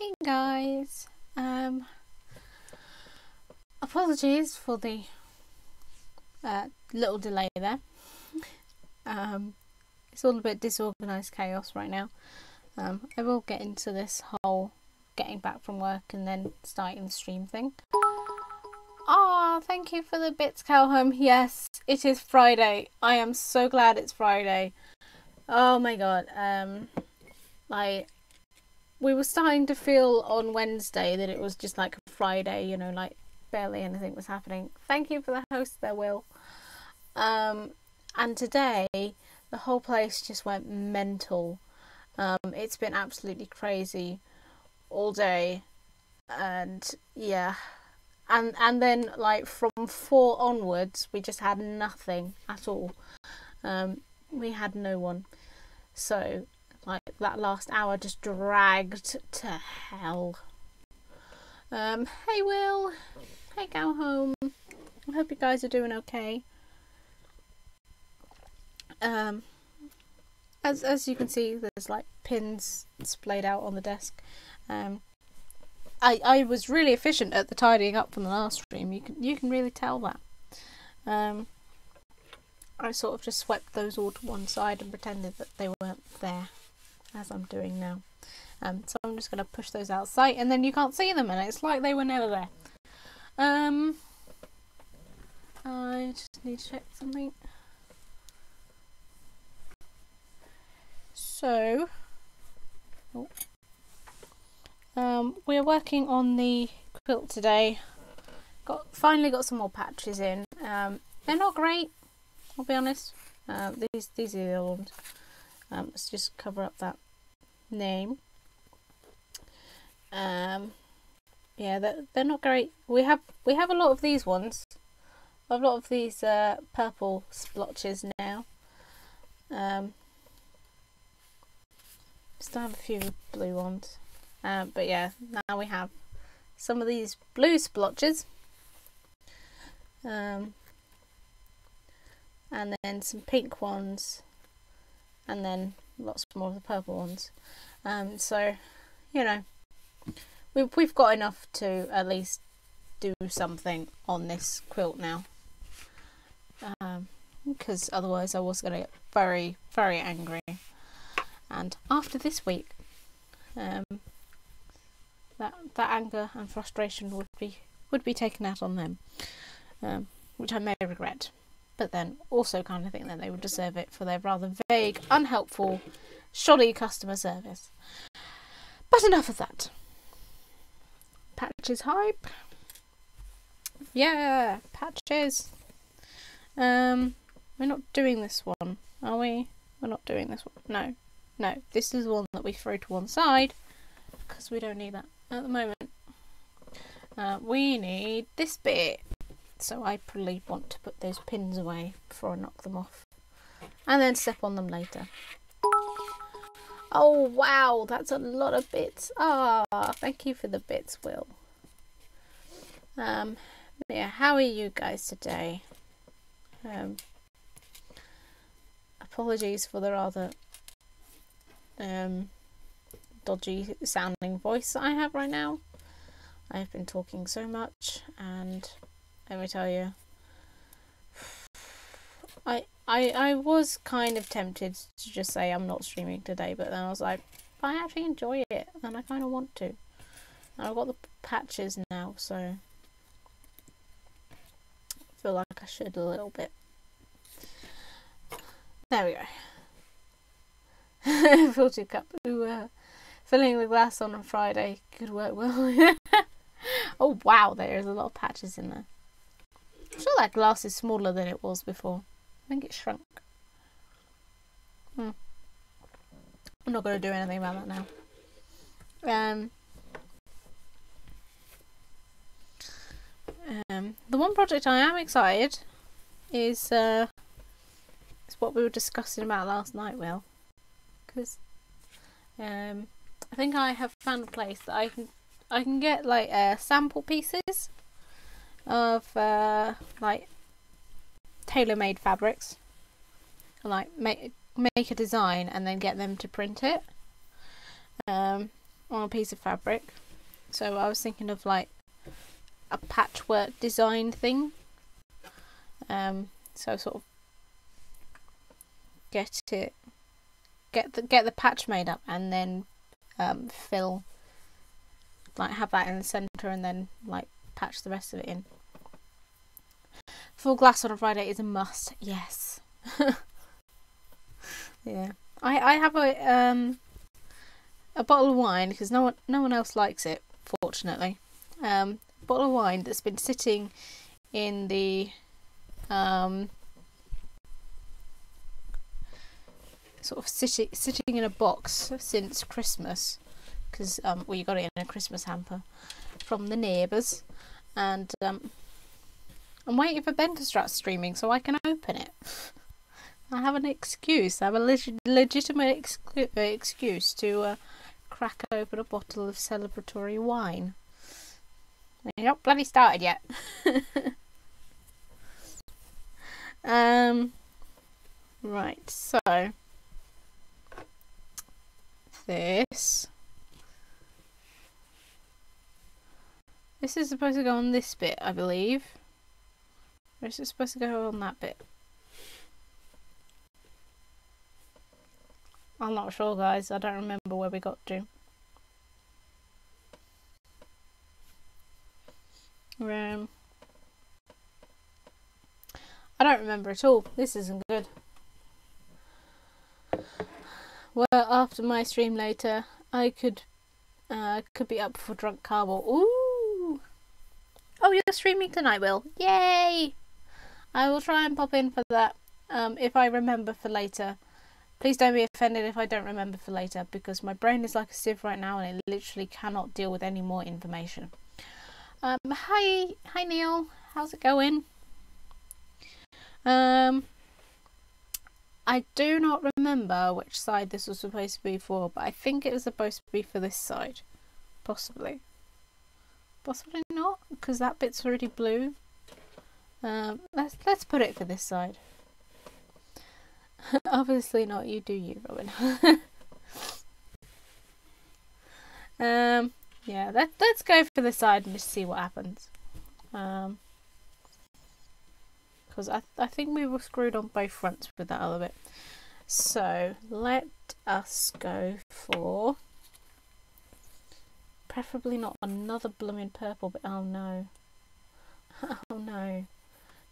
Hey guys, apologies for the little delay there. It's all a bit disorganised chaos right now. I will get into this whole getting back from work and then starting the stream thing. Ah, thank you for the bits, Calhoun. Yes, it is Friday. I am so glad it's Friday. Oh my god. Like, we were starting to feel on Wednesday that it was just like a Friday, you know, like barely anything was happening. Thank you for the host there, Will. And today the whole place just went mental. It's been absolutely crazy all day, and yeah, and then like from 4 onwards we just had nothing at all. We had no one, so like that last hour just dragged to hell. Hey Will, hey Go Home. I hope you guys are doing okay. As you can see, there's like pins splayed out on the desk. I was really efficient at the tidying up from the last stream. You can really tell that. I sort of just swept those all to one side and pretended that they weren't there, as I'm doing now. So I'm just going to push those outside, and then you can't see them, and it's like they were never there. I just need to check something. So, we're working on the quilt today. Finally got some more patches in. They're not great, I'll be honest. These are the other ones. Let's just cover up that name. Yeah, they're not great. We have a lot of these ones. A lot of these purple splotches now. Still have a few blue ones. But yeah, now we have some of these blue splotches. And then some pink ones. And then lots more of the purple ones. So, you know, we've got enough to at least do something on this quilt now. Because otherwise I was going to get very, very angry. And after this week, that anger and frustration would be taken out on them, which I may regret, but then also kind of think that they would deserve it for their rather vague, unhelpful, shoddy customer service. But enough of that. Patches hype. Yeah, patches. We're not doing this one, are we? We're not doing this one. No, this is the one that we throw to one side because we don't need that at the moment. We need this bit, so I probably want to put those pins away before I knock them off and then step on them later. Oh wow, that's a lot of bits. Thank you for the bits, Will. Yeah, how are you guys today? Apologies for the rather dodgy sounding voice that I have right now. I've been talking so much, and let me tell you, I was kind of tempted to just say I'm not streaming today, but then I was like, I actually enjoy it and I kind of want to. And I've got the patches now, so I feel like I should a little bit. There we go. Filtered cup. Filling the glass on Friday. Good work, Will. Oh wow, there's a lot of patches in there. I'm sure that glass is smaller than it was before. I think it shrunk. I'm not going to do anything about that now. The one project I am excited is what we were discussing about last night, Will. Because I think I have found a place that I can get like sample pieces of like tailor-made fabrics, and like make a design and then get them to print it. on a piece of fabric. So I was thinking of like a patchwork design thing. So sort of get the patch made up, and then fill, like have that in the center, and then like patch the rest of it in. Full glass on a Friday is a must. Yes. Yeah. I have a bottle of wine, because no one else likes it, fortunately. Bottle of wine that's been sitting in the sort of sitting in a box since Christmas, because well, you got it in a Christmas hamper from the neighbours, and I'm waiting for Ben to start streaming so I can open it. I have an excuse. I have a legitimate excuse to crack open a bottle of celebratory wine. You're not bloody started yet. Right, so this is supposed to go on this bit, I believe. Or is it supposed to go on that bit? I'm not sure, guys. I don't remember where we got to. I don't remember at all. This isn't good. Well, after my stream later, I could be up for Drunk Carball. Ooh! Oh, you're streaming tonight, Will? Yay! I will try and pop in for that. If I remember for later. Please don't be offended if I don't remember for later, because my brain is like a sieve right now and it literally cannot deal with any more information. Hi Neil, how's it going? I do not remember which side this was supposed to be for, but I think it was supposed to be for this side. Possibly. Possibly not, because that bit's already blue. Let's put it for this side. Obviously not. You do you, Robin. Yeah, let's go for the side and just see what happens. Because I think we were screwed on both fronts with that other bit. So let us go for preferably not another blooming purple, but oh no. Oh no.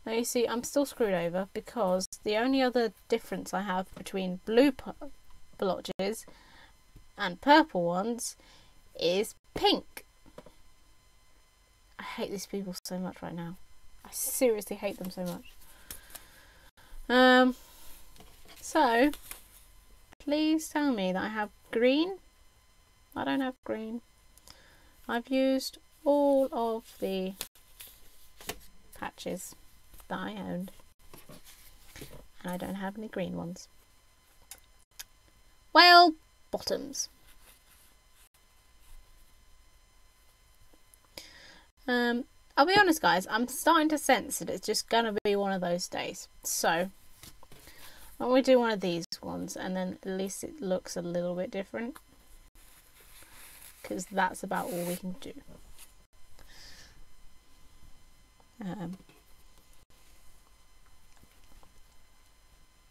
Now you see, I'm still screwed over, because the only other difference I have between blue blotches and purple ones is pink. I hate these people so much right now. I seriously hate them so much. So please tell me that I have green. I don't have green. I've used all of the patches that I owned, and I don't have any green ones. Well, bottoms. I'll be honest, guys, I'm starting to sense that it's just gonna be one of those days. So why don't we do one of these ones, and then at least it looks a little bit different, because that's about all we can do.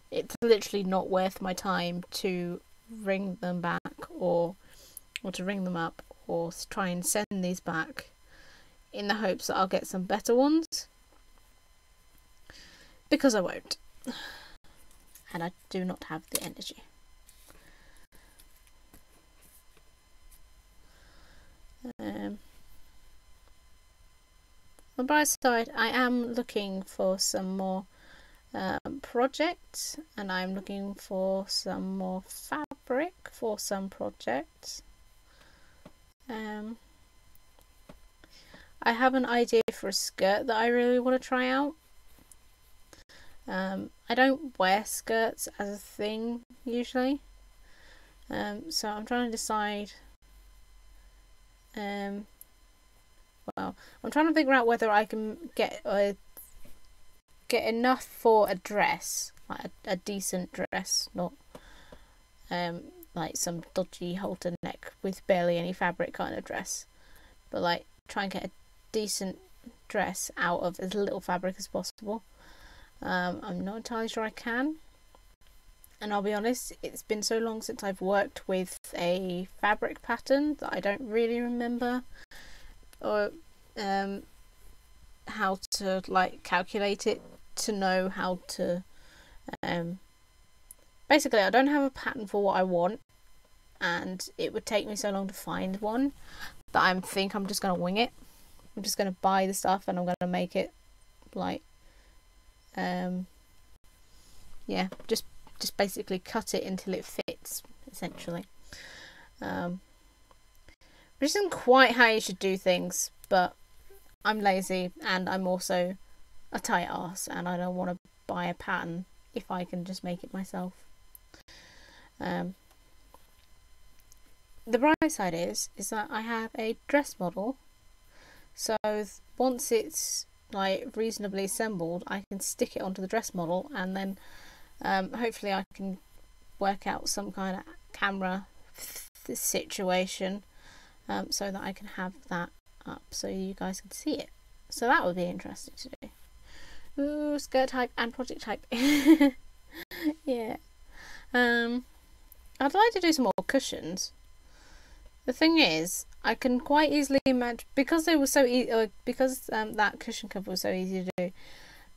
It's literally not worth my time to ring them back, or to ring them up, or try and send these back in the hopes that I'll get some better ones, because I won't, and I do not have the energy. On the bright side, I am looking for some more projects, and I'm looking for some more fabric for some projects. I have an idea for a skirt that I really want to try out. I don't wear skirts as a thing usually, so I'm trying to decide. Well, I'm trying to figure out whether I can get enough for a dress, like a decent dress, not like some dodgy halter neck with barely any fabric kind of dress, but like try and get a decent dress out of as little fabric as possible. I'm not entirely sure I can, and I'll be honest, it's been so long since I've worked with a fabric pattern that I don't really remember or how to like calculate it to know how to basically I don't have a pattern for what I want, and it would take me so long to find one that I think I'm just going to wing it. I'm just going to buy the stuff and I'm going to make it like yeah, just basically cut it until it fits, essentially. Which isn't quite how you should do things, but I'm lazy and I'm also a tight ass and I don't want to buy a pattern if I can just make it myself. The bright side is that I have a dress model, so once it's like reasonably assembled, I can stick it onto the dress model, and then hopefully I can work out some kind of camera situation so that I can have that up so you guys can see it. So that would be interesting to do. Ooh, skirt type and project type. Yeah. I'd like to do some more cushions. The thing is, I can quite easily imagine, because they were so that cushion cover was so easy to do.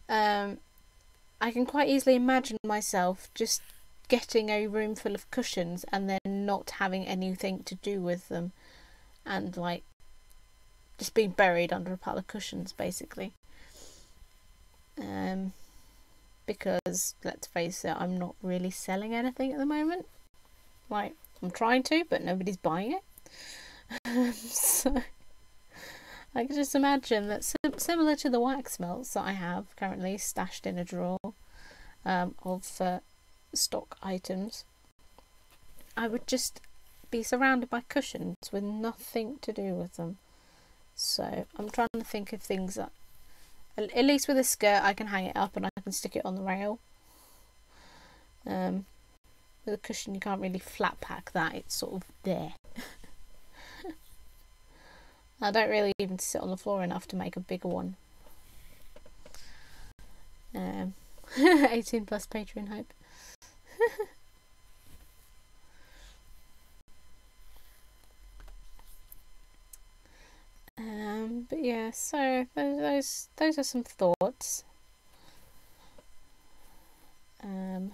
I can quite easily imagine myself just getting a room full of cushions and then not having anything to do with them, and like just being buried under a pile of cushions, basically. Because let's face it, I'm not really selling anything at the moment. Like, I'm trying to, but nobody's buying it. So I can just imagine that similar to the wax melts that I have currently stashed in a drawer of stock items, I would just be surrounded by cushions with nothing to do with them. So I'm trying to think of things that, at least with a skirt, I can hang it up and I can stick it on the rail. With a cushion you can't really flat pack that, it's sort of there. I don't really even sit on the floor enough to make a bigger one. 18 plus Patreon hype. But yeah, so those are some thoughts. I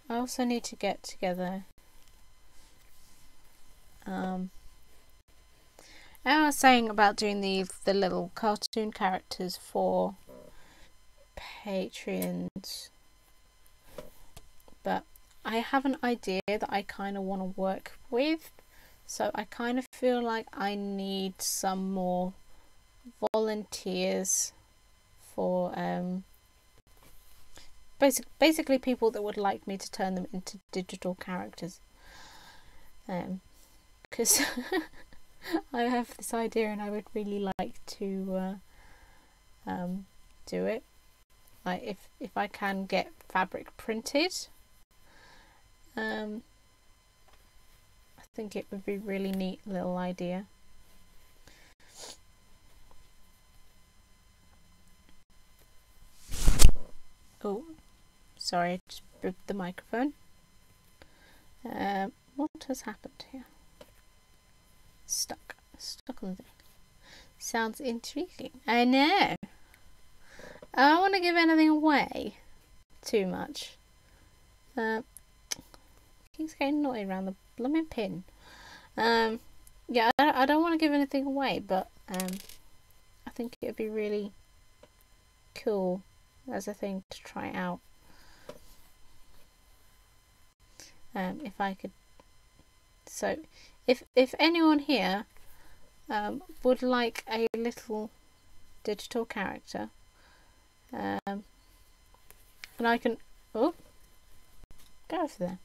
also need to get together. I was saying about doing the little cartoon characters for Patreons, but I have an idea that I kind of want to work with, so I kind of feel like I need some more volunteers for basically people that would like me to turn them into digital characters, because I have this idea and I would really like to do it. Like if I can get fabric printed, I think it would be a really neat little idea. Oh, sorry, I just broke the microphone. What has happened here? Stuck on the thing. Sounds intriguing. I know. I don't want to give anything away too much. Keeps getting naughty around the blooming pin. Yeah, I don't want to give anything away, but I think it would be really cool as a thing to try out. If I could. So, if anyone here would like a little digital character, and I can, oh, go over there.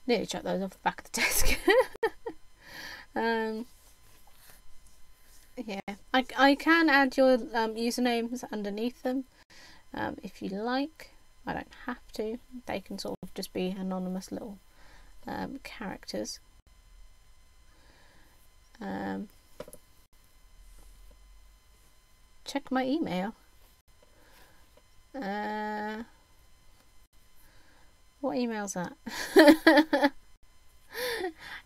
Nearly chucked those off the back of the desk. Yeah, I can add your usernames underneath them if you like. I don't have to. They can sort of just be anonymous little characters. Check my email. What email's that?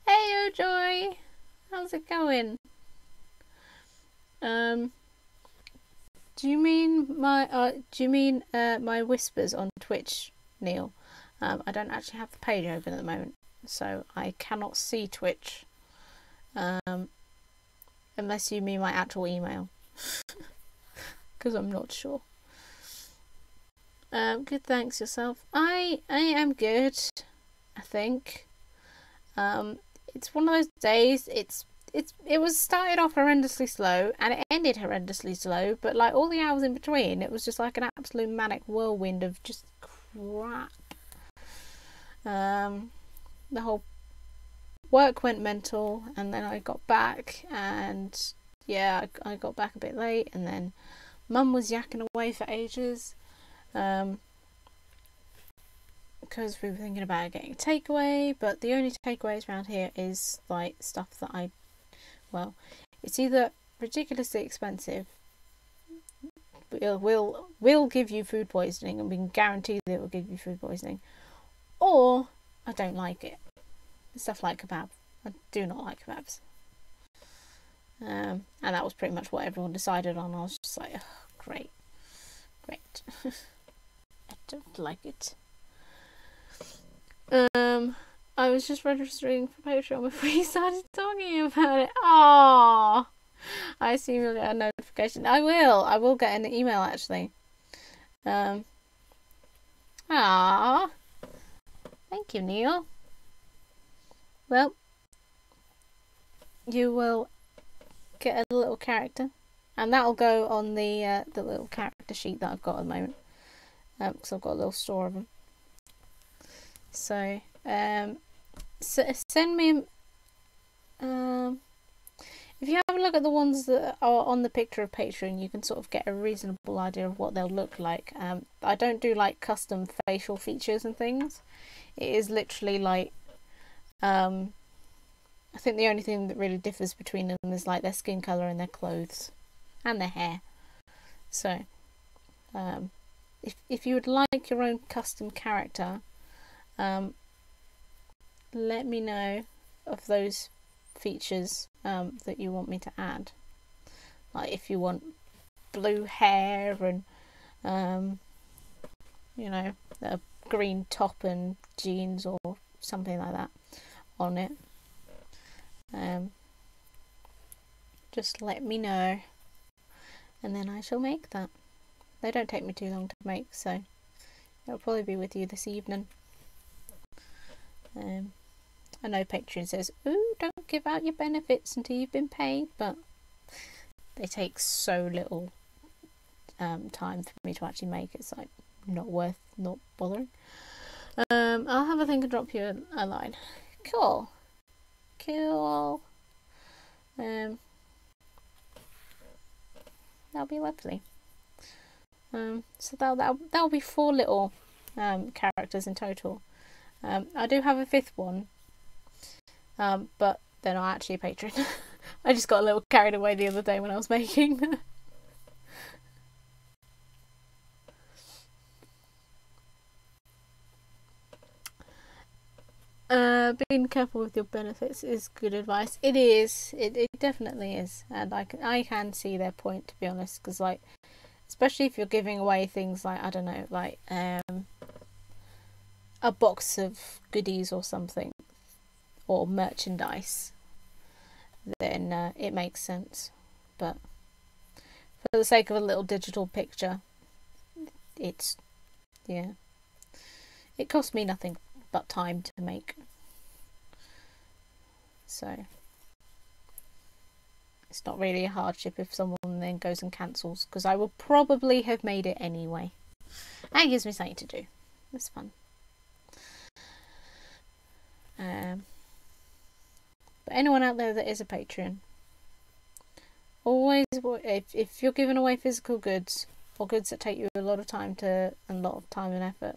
Hey, Joy, how's it going? Do you mean my whispers on Twitch, Neil? I don't actually have the page open at the moment, so I cannot see Twitch. Unless you mean my actual email, because I'm not sure. Good, thanks. Yourself? I am good, I think. It's one of those days. It was started off horrendously slow and it ended horrendously slow, but like all the hours in between, it was just like an absolute manic whirlwind of just crap. The whole work went mental, and then I got back, and yeah, I got back a bit late, and then Mum was yakking away for ages, because we were thinking about getting a takeaway, but the only takeaways around here is like stuff that it's either ridiculously expensive, will give you food poisoning, and we can guarantee that it will give you food poisoning, or I don't like it. Stuff like kebab. I do not like kebabs. And that was pretty much what everyone decided on. I was just like, oh, great. I don't like it. I was just registering for Patreon before you started talking about it. Aww. I assume you'll get a notification. I will get an email actually. Aww. Thank you, Neil. Well, you will get a little character, and that'll go on the little character sheet that I've got at the moment, because I've got a little store of them. So, send me. If you have a look at the ones that are on the picture of Patreon, you can sort of get a reasonable idea of what they'll look like. I don't do like custom facial features and things. It is literally like. I think the only thing that really differs between them is like their skin colour and their clothes and their hair. So if you would like your own custom character, let me know of those features that you want me to add. Like if you want blue hair and you know, a green top and jeans or something like that on it, just let me know, and then I shall make that. They don't take me too long to make, so it'll probably be with you this evening. I know Patreon says, ooh, don't give out your benefits until you've been paid, but they take so little time for me to actually make. It's like not worth not bothering. I'll have a think and drop you a line. Cool. That'll be lovely. So that'll be 4 little characters in total. I do have a 5th one, but they're not actually a patron. I just got a little carried away the other day when I was making them. Being careful with your benefits is good advice. It is. It definitely is, and I can see their point, to be honest, because like, especially if you're giving away things like, I don't know, like a box of goodies or something, or merchandise, then it makes sense. But for the sake of a little digital picture, it cost me nothing but time to make. So it's not really a hardship if someone then goes and cancels, because I will probably have made it anyway. That gives me something to do. It's fun. But anyone out there that is a patron, always, if you're giving away physical goods, or goods that take you a lot of time and effort,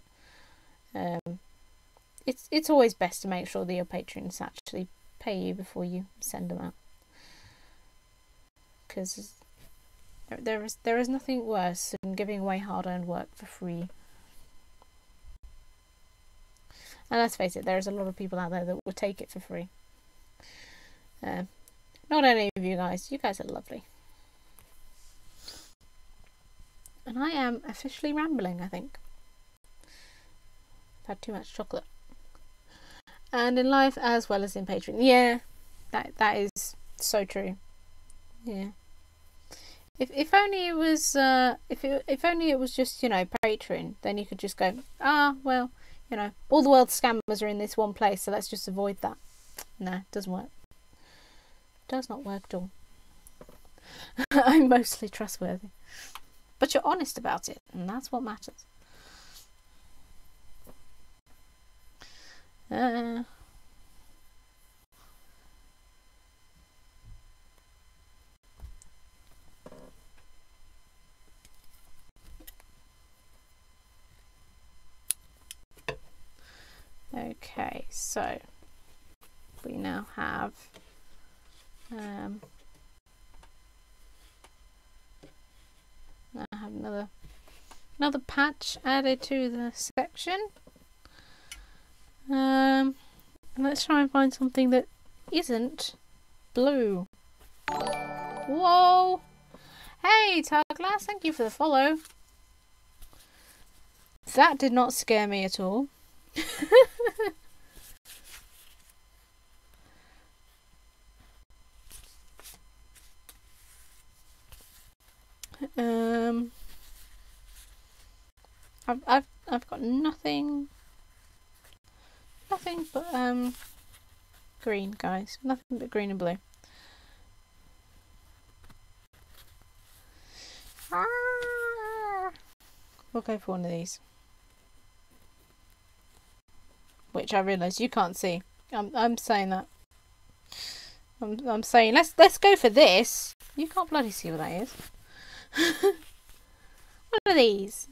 it's always best to make sure that your patrons actually pay you before you send them out, because there is nothing worse than giving away hard-earned work for free. And let's face it, there's a lot of people out there that will take it for free. Not any of you guys. You guys are lovely. And I am officially rambling, I think. I've had too much chocolate. And in life as well as in Patreon. Yeah, that is so true. Yeah. If only it was if only it was just, you know, Patreon, then you could just go, well, you know, all the world's scammers are in this one place, so let's just avoid that. No, it doesn't work. It does not work at all. I'm mostly trustworthy. But you're honest about it, and that's what matters. Okay, so we now have I have another patch added to the section. Let's try and find something that isn't blue. Whoa! Hey, Targlass, thank you for the follow. That did not scare me at all. I've got nothing but green, guys. Nothing but green and blue. We'll go for one of these, which I realise you can't see. I'm saying that. I'm saying let's go for this. You can't bloody see what that is. What are these?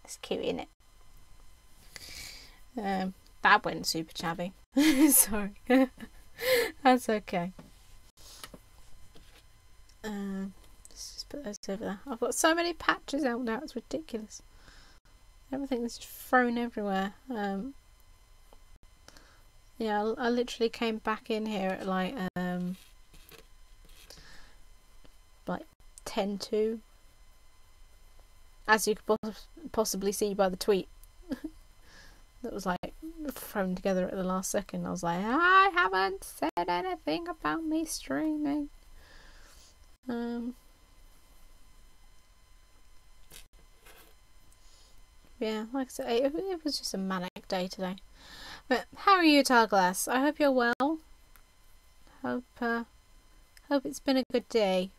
It's cute, isn't it? That went super chabby. Sorry. That's okay. Let's just put those over there. I've got so many patches out now, it's ridiculous. Everything is just thrown everywhere. Yeah, I literally came back in here at like 10 to, as you could possibly see by the tweet that was like thrown together at the last second. I was like, I haven't said anything about me streaming. Yeah, like I said, it was just a manic day today. But how are you, Targlass? I hope you're well. Hope it's been a good day.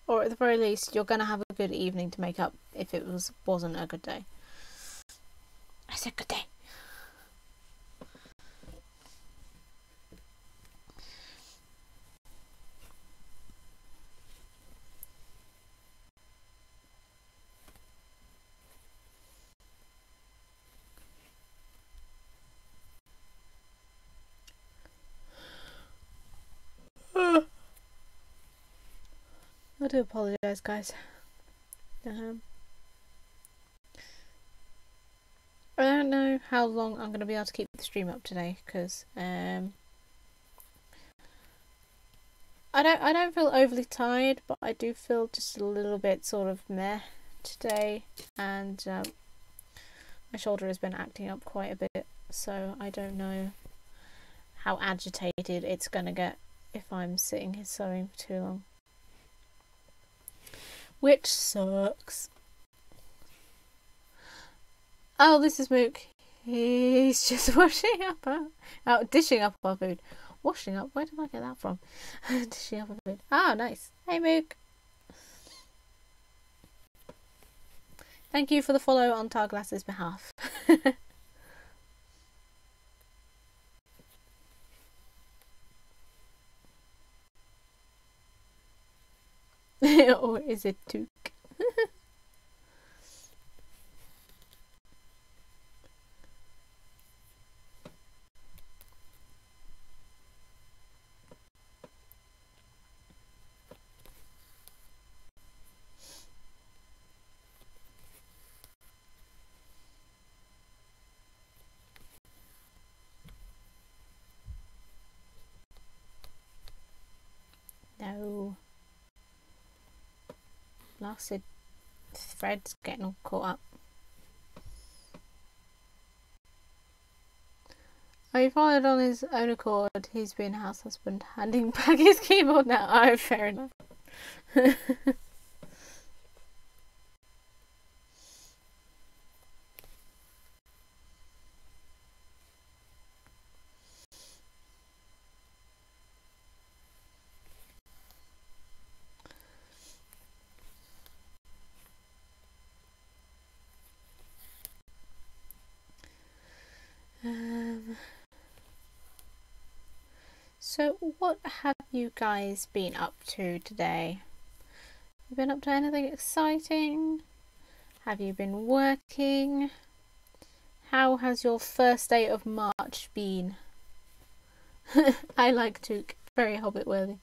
Or at the very least, you're gonna have a good evening to make up if it wasn't a good day. I said good day. I do apologise, guys. I don't know how long I'm going to be able to keep the stream up today, because I don't feel overly tired, but I do feel just a little bit sort of meh today, and my shoulder has been acting up quite a bit, so I don't know how agitated it's going to get if I'm sitting here sewing for too long. Which sucks. Oh, this is Mook. He's just washing up dishing up our food. Washing up? Where did I get that from? Dishing up our food. Oh, nice. Hey, Mook. Thank you for the follow on Targlass's behalf. Or is it Took? No. Blasted thread's getting all caught up. Oh, he followed on his own accord. He's been house husband, handing back his keyboard now. Oh, fair enough. So what have you guys been up to today? You been up to anything exciting? Have you been working? How has your first day of March been? I like Took, very Hobbit worthy.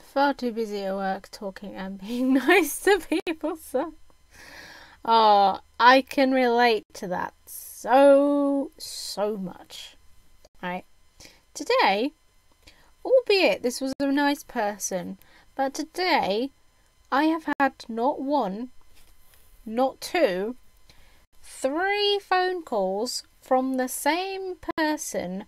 Far too busy at work talking and being nice to people, so... Oh, I can relate to that so much. Right. Today, albeit this was a nice person, but today I have had not one, not two, 3 phone calls from the same person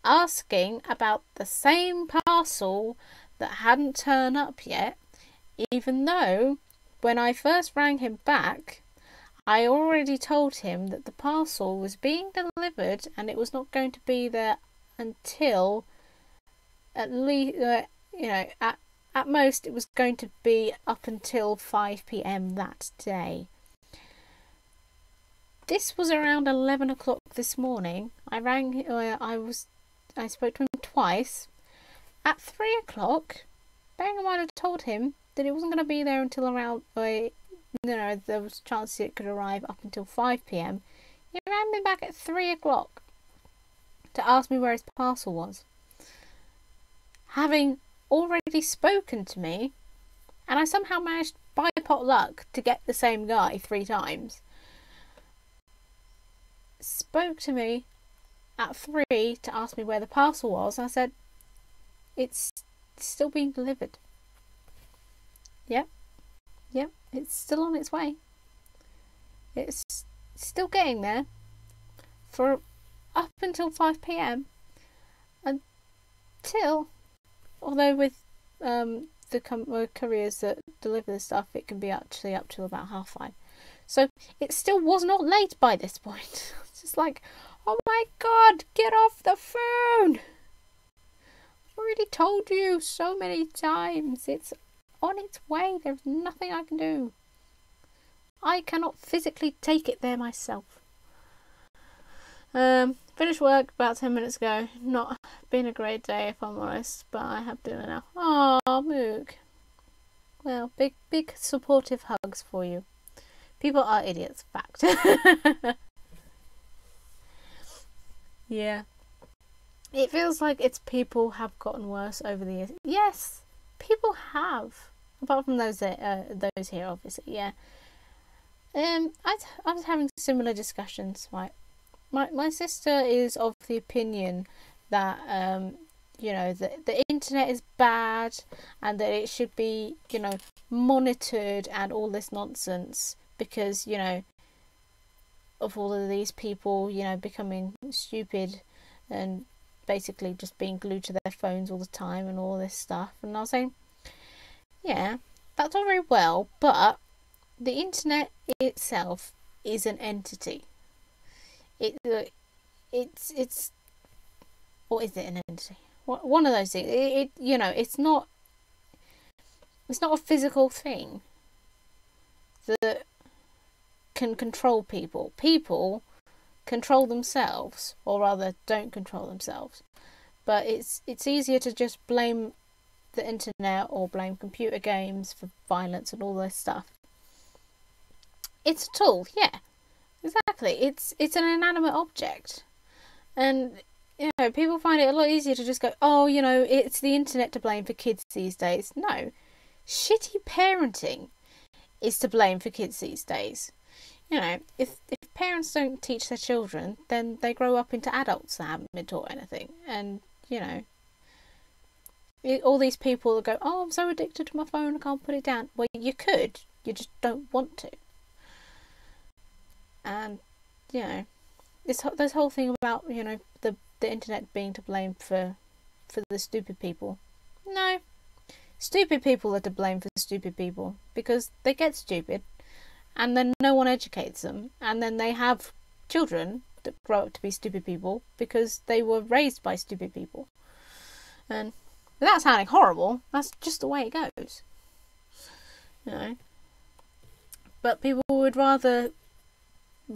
asking about the same parcel that hadn't turned up yet, even though when I first rang him back, I already told him that the parcel was being delivered and it was not going to be there until at least, at most it was going to be up until 5 p.m. that day. This was around 11 o'clock this morning. I spoke to him twice. At 3 o'clock, bearing in mind I told him that it wasn't going to be there until around, there was a chance it could arrive up until 5 p.m. He rang me back at 3 o'clock to ask me where his parcel was. Having already spoken to me, and I somehow managed by pot luck to get the same guy 3 times, spoke to me at 3 to ask me where the parcel was, and I said, it's still being delivered. Yep, it's still on its way. It's still getting there for up until 5 p.m. until, although with the couriers that deliver the stuff, it can be actually up till about 5:30. So it still was not late by this point. It's just like, oh my god, get off the phone! I've already told you so many times. It's on its way. There's nothing I can do. I cannot physically take it there myself. Finished work about 10 minutes ago. Not been a great day, if I'm honest, but I have dinner now. Oh, Mook. Well, big supportive hugs for you. People are idiots, fact. Yeah. It feels like its people have gotten worse over the years. Yes, people have. Apart from those here, obviously, yeah. I was having similar discussions. My sister is of the opinion that the internet is bad and that it should be monitored and all this nonsense because of all of these people, you know, becoming stupid and basically just being glued to their phones all the time and all this stuff. And I was saying, yeah, that's all very well, but the internet itself is an entity. It's or is it an entity? One of those things. You know, it's not a physical thing that can control people. People control themselves, or rather don't control themselves. But it's easier to just blame the internet or blame computer games for violence and all this stuff. It's a tool, yeah, exactly. It's an inanimate object, and you know, people find it a lot easier to just go, oh, you know, it's the internet to blame for kids these days. No, shitty parenting is to blame for kids these days. You know, if parents don't teach their children, then they grow up into adults that haven't been taught anything. And, you know, all these people that go, oh, I'm so addicted to my phone, I can't put it down. Well, you could, you just don't want to. And, you know, this whole thing about, you know, the internet being to blame for the stupid people. No, stupid people are to blame for stupid people, because they get stupid and then no one educates them, and then they have children that grow up to be stupid people because they were raised by stupid people. And without sounding horrible, that's just the way it goes, you know. But people would rather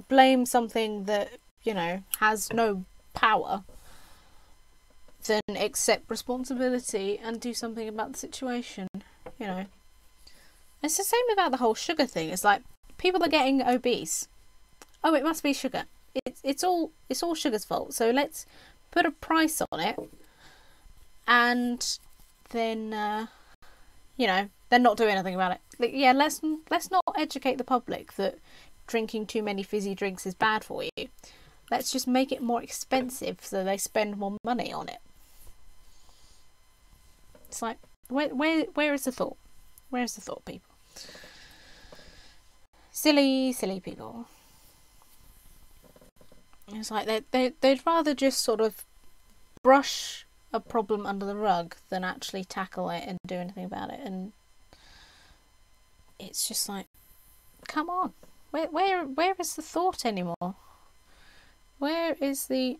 blame something that, you know, has no power than accept responsibility and do something about the situation, you know. It's the same about the whole sugar thing. It's like, people are getting obese. Oh, it must be sugar. It's all sugar's fault. So let's put a price on it, and then you know, then not do anything about it. Like, yeah, let's not educate the public that drinking too many fizzy drinks is bad for you. Let's just make it more expensive so they spend more money on it. It's like, where is the thought? Where is the thought, people? Silly people. It's like they'd rather just sort of brush a problem under the rug than actually tackle it and do anything about it. And it's just like, come on, where is the thought anymore? Where is the,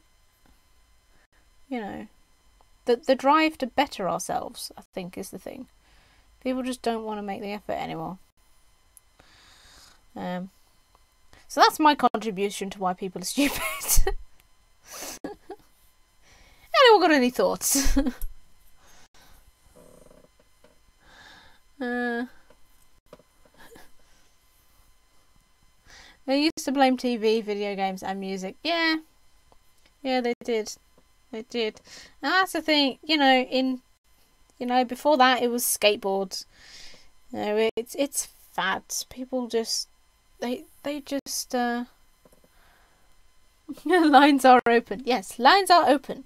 you know, the drive to better ourselves, I think, is the thing. People just don't want to make the effort anymore. So that's my contribution to why people are stupid. Anyone got any thoughts? They used to blame TV, video games and music. Yeah, they did. They did. And that's the thing, you know, before that it was skateboards. You know, it's fads. People just they just lines are open. Yes, lines are open.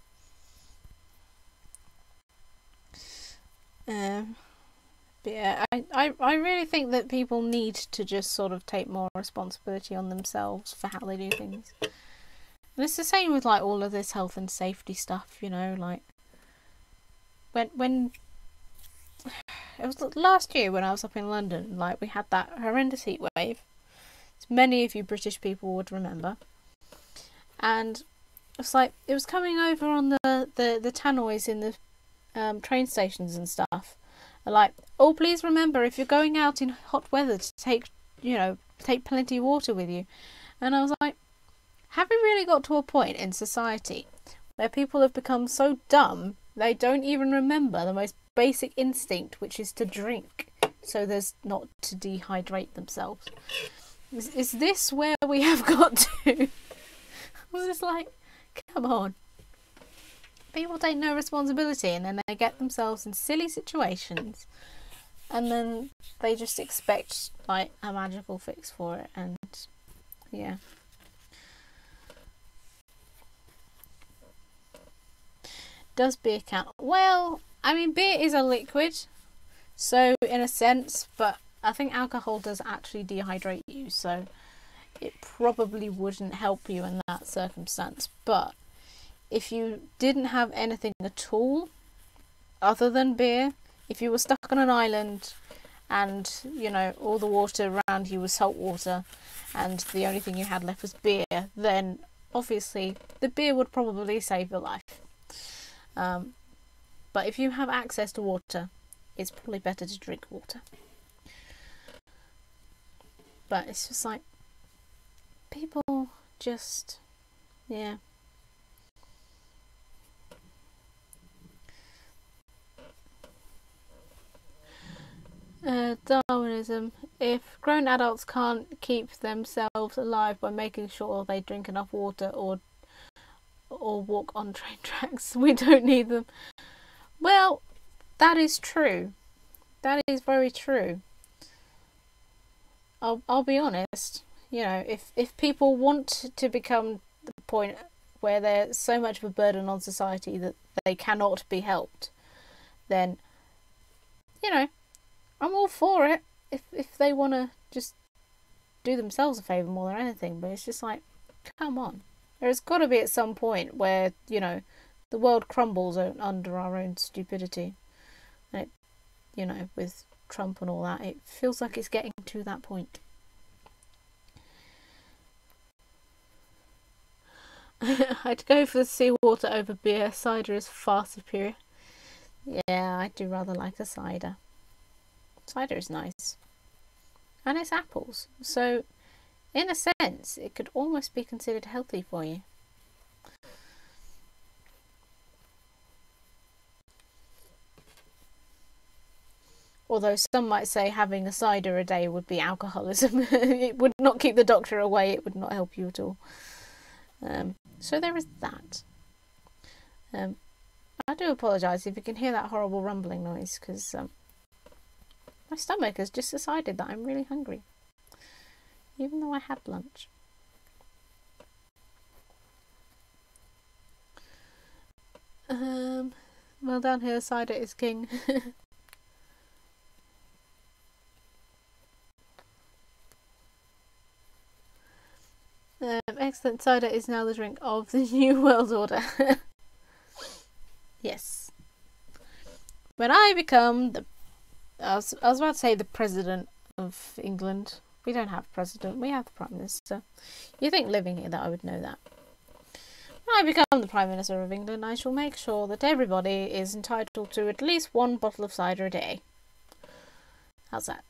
But yeah, I really think that people need to just sort of take more responsibility on themselves for how they do things. And it's the same with like all of this health and safety stuff, you know, like when it was last year when I was up in London, like we had that horrendous heat wave, as many of you British people would remember. And it's like it was coming over on the tannoys in the train stations and stuff. Like, oh, please remember, if you're going out in hot weather, to take plenty of water with you. And I was like, have we really got to a point in society where people have become so dumb they don't even remember the most basic instinct, which is to drink, so there's not to dehydrate themselves? Is this where we have got to? I was just like, come on. People take no responsibility, and then they get themselves in silly situations, and then they just expect like a magical fix for it. And yeah, does beer count? Well, I mean, beer is a liquid, so in a sense, but I think alcohol does actually dehydrate you, so it probably wouldn't help you in that circumstance. But if you didn't have anything at all other than beer, if you were stuck on an island and, you know, all the water around you was salt water and the only thing you had left was beer, then obviously the beer would probably save your life. But if you have access to water, it's probably better to drink water. But it's just like, people just, yeah. Darwinism. If grown adults can't keep themselves alive by making sure they drink enough water or walk on train tracks, we don't need them. Well, that is true. That is very true. I'll be honest. You know, if people want to become the point where they're so much of a burden on society that they cannot be helped, then, you know, I'm all for it. If they want to just do themselves a favour more than anything. But it's just like, come on. There's got to be at some point where, you know, the world crumbles under our own stupidity. And it, you know, with Trump and all that, it feels like it's getting to that point. I'd go for the seawater over beer. Cider is far superior. Yeah, I do rather like a cider. Cider is nice. And it's apples. So, in a sense, it could almost be considered healthy for you. Although some might say having a cider a day would be alcoholism. It would not keep the doctor away. It would not help you at all. So there is that. I do apologise if you can hear that horrible rumbling noise, because my stomach has just decided that I'm really hungry, even though I had lunch. Well, down here, cider is king. Excellent. Cider is now the drink of the New World Order. Yes. When I become the... I was about to say the President of England. We don't have President, we have the Prime Minister. You think living here that I would know that. When I become the Prime Minister of England, I shall make sure that everybody is entitled to at least one bottle of cider a day. How's that?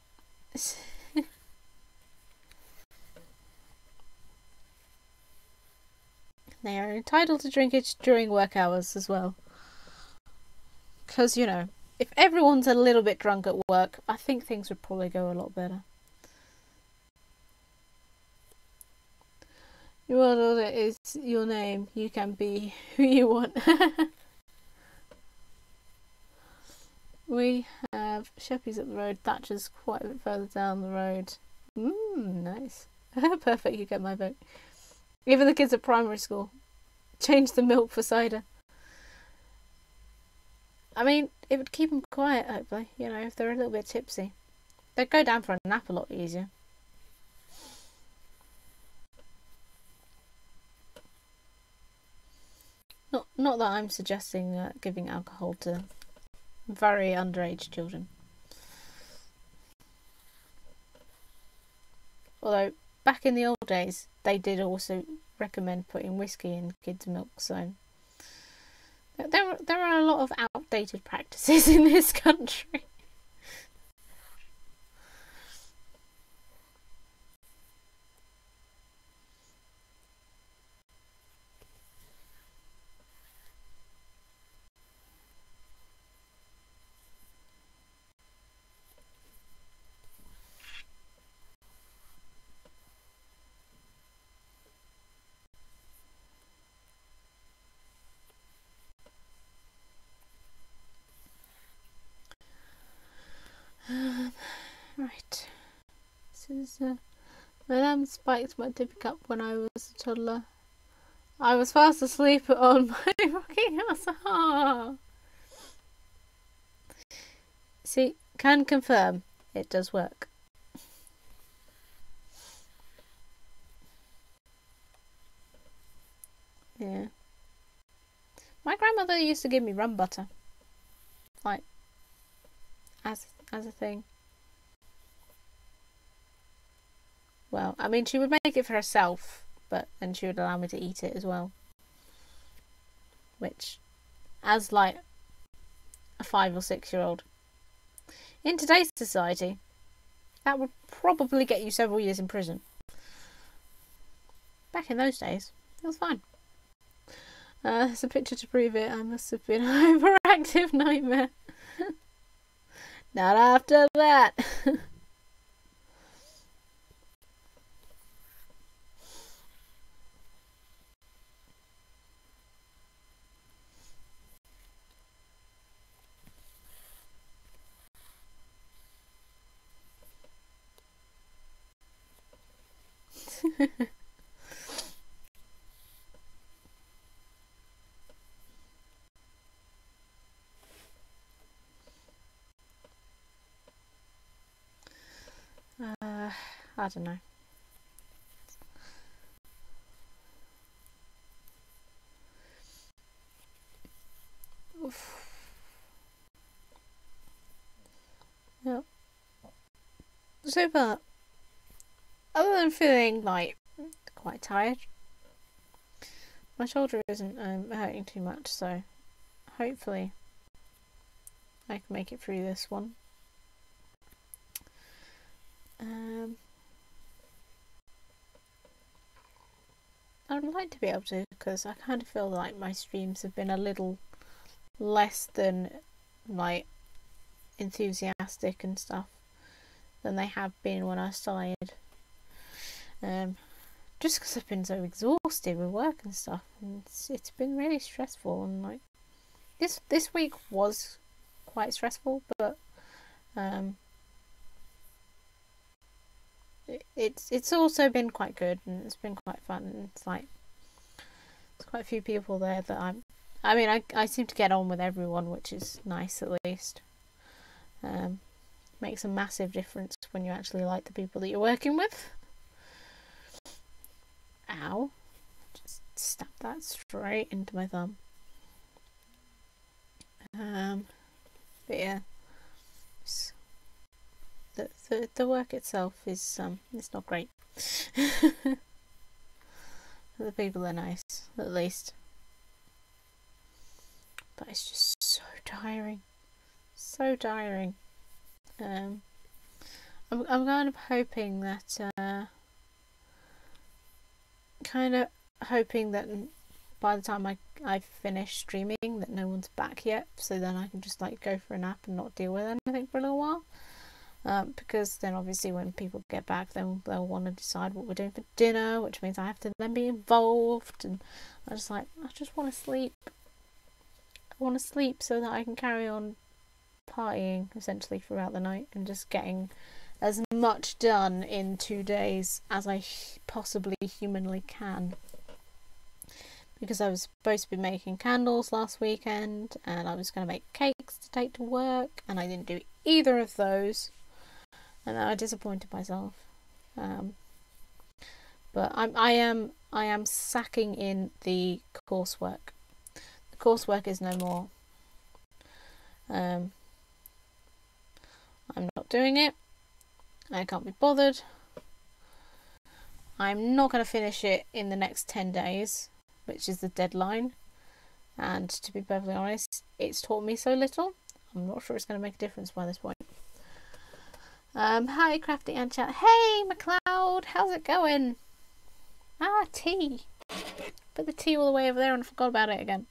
They are entitled to drink it during work hours as well. Because, you know, if everyone's a little bit drunk at work, I think things would probably go a lot better. Your world order is your name. You can be who you want. We have Sheppy's up the road. Thatcher's quite a bit further down the road. Nice. Perfect, you get my vote. Even the kids at primary school. Change the milk for cider. I mean, it would keep them quiet, hopefully. You know, if they're a little bit tipsy. They'd go down for a nap a lot easier. Not that I'm suggesting giving alcohol to very underage children. Although, back in the old days, they did also recommend putting whiskey in kids' milk, so... There are a lot of outdated practices in this country. Right. This is my alarm spiked my tippy cup when I was a toddler. I was fast asleep on my rocking horse. See, can confirm it does work. Yeah. My grandmother used to give me rum butter, like as a thing. Well, I mean, she would make it for herself, but then she would allow me to eat it as well. Which, as like a 5 or 6-year-old, in today's society, that would probably get you several years in prison. Back in those days, it was fine. There's a picture to prove it. I must have been an overactive nightmare. Not after that. I don't know. Oof. Yep. So, but other than feeling like quite tired, my shoulder isn't hurting too much, so hopefully I can make it through this one. I would like to be able to, because I kind of feel like my streams have been a little less than like enthusiastic and stuff than they have been when I started. Just because I've been so exhausted with work and stuff, and it's been really stressful. And like this week was quite stressful, but it's also been quite good, and it's been quite fun. And it's like there's quite a few people there that I seem to get on with everyone, which is nice at least. Makes a massive difference when you actually like the people that you're working with. Ow. Just stab that straight into my thumb. But yeah. The work itself is it's not great. The people are nice, at least. But it's just so tiring. So tiring. I'm kind of hoping that by the time I finish streaming that no one's back yet, so then I can just like go for a nap and not deal with anything for a little while. Because then obviously when people get back, then they'll want to decide what we're doing for dinner, which means I have to then be involved, and I just want to sleep. I want to sleep so that I can carry on partying essentially throughout the night and just getting as much done in 2 days as I possibly humanly can. Because I was supposed to be making candles last weekend, and I was going to make cakes to take to work, and I didn't do either of those, and I disappointed myself. But I am sacking in the coursework. The coursework is no more. I'm not doing it. I can't be bothered. I'm not going to finish it in the next 10 days, which is the deadline. And to be perfectly honest, it's taught me so little. I'm not sure it's going to make a difference by this point. Hi, Crafty and Chat. Hey, McLeod, how's it going? Ah, tea. Put the tea all the way over there and I forgot about it again.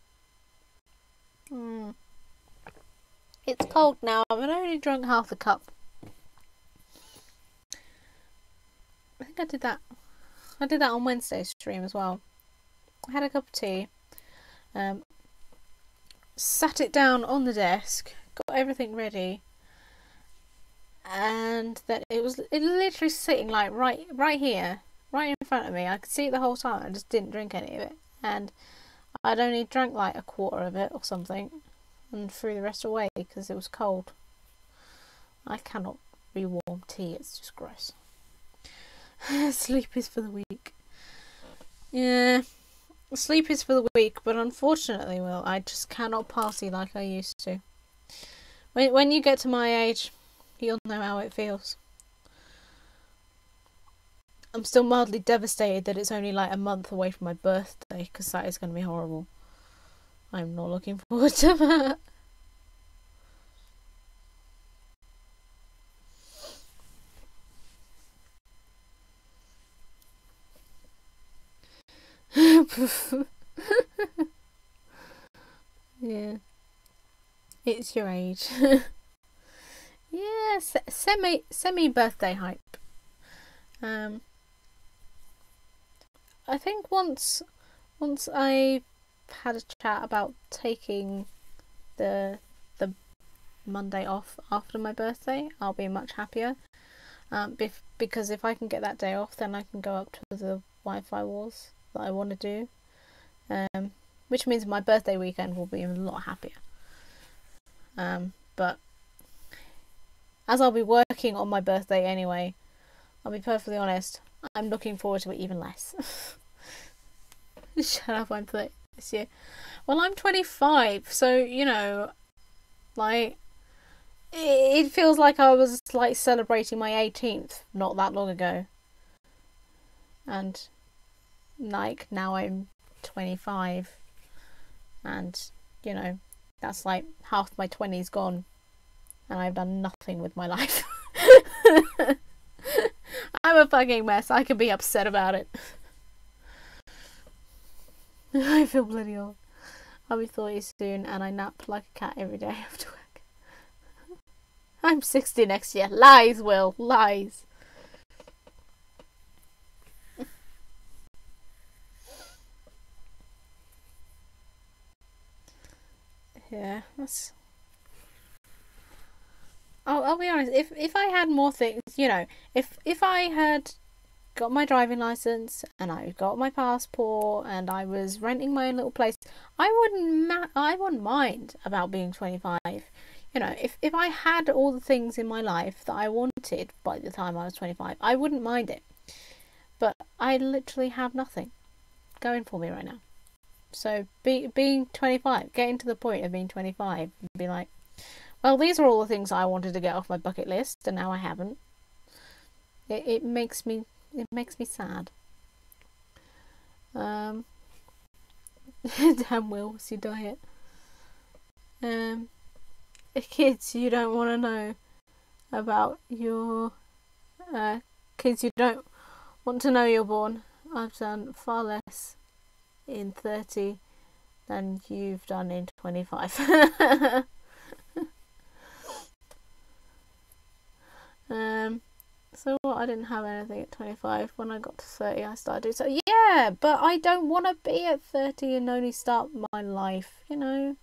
It's cold now. I've only drunk half the cup. I think I did that. I did that on Wednesday's stream as well. I had a cup of tea. Sat it down on the desk. Got everything ready. And then it literally sitting like right here. Right in front of me. I could see it the whole time. I just didn't drink any of it. And I'd only drank like a quarter of it or something. And threw the rest away because it was cold. I cannot rewarm tea. It's just gross. Sleep is for the weak. Yeah. Sleep is for the weak, but unfortunately, Will, I just cannot party like I used to. When you get to my age, you'll know how it feels. I'm still mildly devastated that it's only like a month away from my birthday, because that is going to be horrible. I'm not looking forward to that. Yeah. It's your age. Yeah, semi birthday hype. I think once I had a chat about taking the Monday off after my birthday, I'll be much happier. Because if I can get that day off, then I can go up to the Wi-Fi wars that I want to do. Which means my birthday weekend will be a lot happier. But as I'll be working on my birthday anyway, I'll be perfectly honest, I'm looking forward to it even less. Shut up, I'm 30 this year. Well, I'm 25, so, you know, like, it feels like I was, like, celebrating my 18th not that long ago. And, like, now I'm 25. And, you know, that's, like, half my 20s gone. And I've done nothing with my life. I'm a fucking mess. I can be upset about it. I feel bloody old. I'll be 30 soon and I nap like a cat every day after work. I'm 60 next year. Lies, Will. Lies. Yeah, that's... I'll be honest, if I had more things, you know, if I had got my driving license and I got my passport and I was renting my own little place, I wouldn't mind about being 25. You know, if I had all the things in my life that I wanted by the time I was 25, I wouldn't mind it. But I literally have nothing going for me right now. So being 25, getting to the point of being 25, and be like, well, these are all the things I wanted to get off my bucket list, and now I haven't. It makes me sad. Damn, Will, what's your diet? Kids you don't want to know about your kids you don't want to know you're born. I've done far less in 30 than you've done in 25. So what? I didn't have anything at 25. When I got to 30, I started doing so. Yeah, but I don't want to be at 30 and only start my life. You know,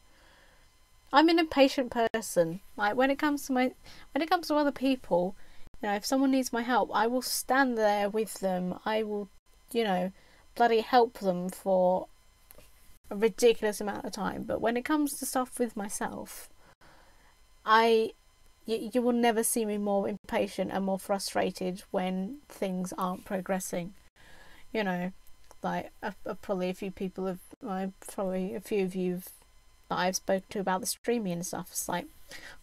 I'm an impatient person. Like when it comes to other people, you know, if someone needs my help, I will stand there with them. I will, you know, bloody help them for a ridiculous amount of time. But when it comes to stuff with myself, you will never see me more impatient and more frustrated when things aren't progressing. You know, like probably a few people have, probably a few of you that I've spoken to about the streaming and stuff. It's like,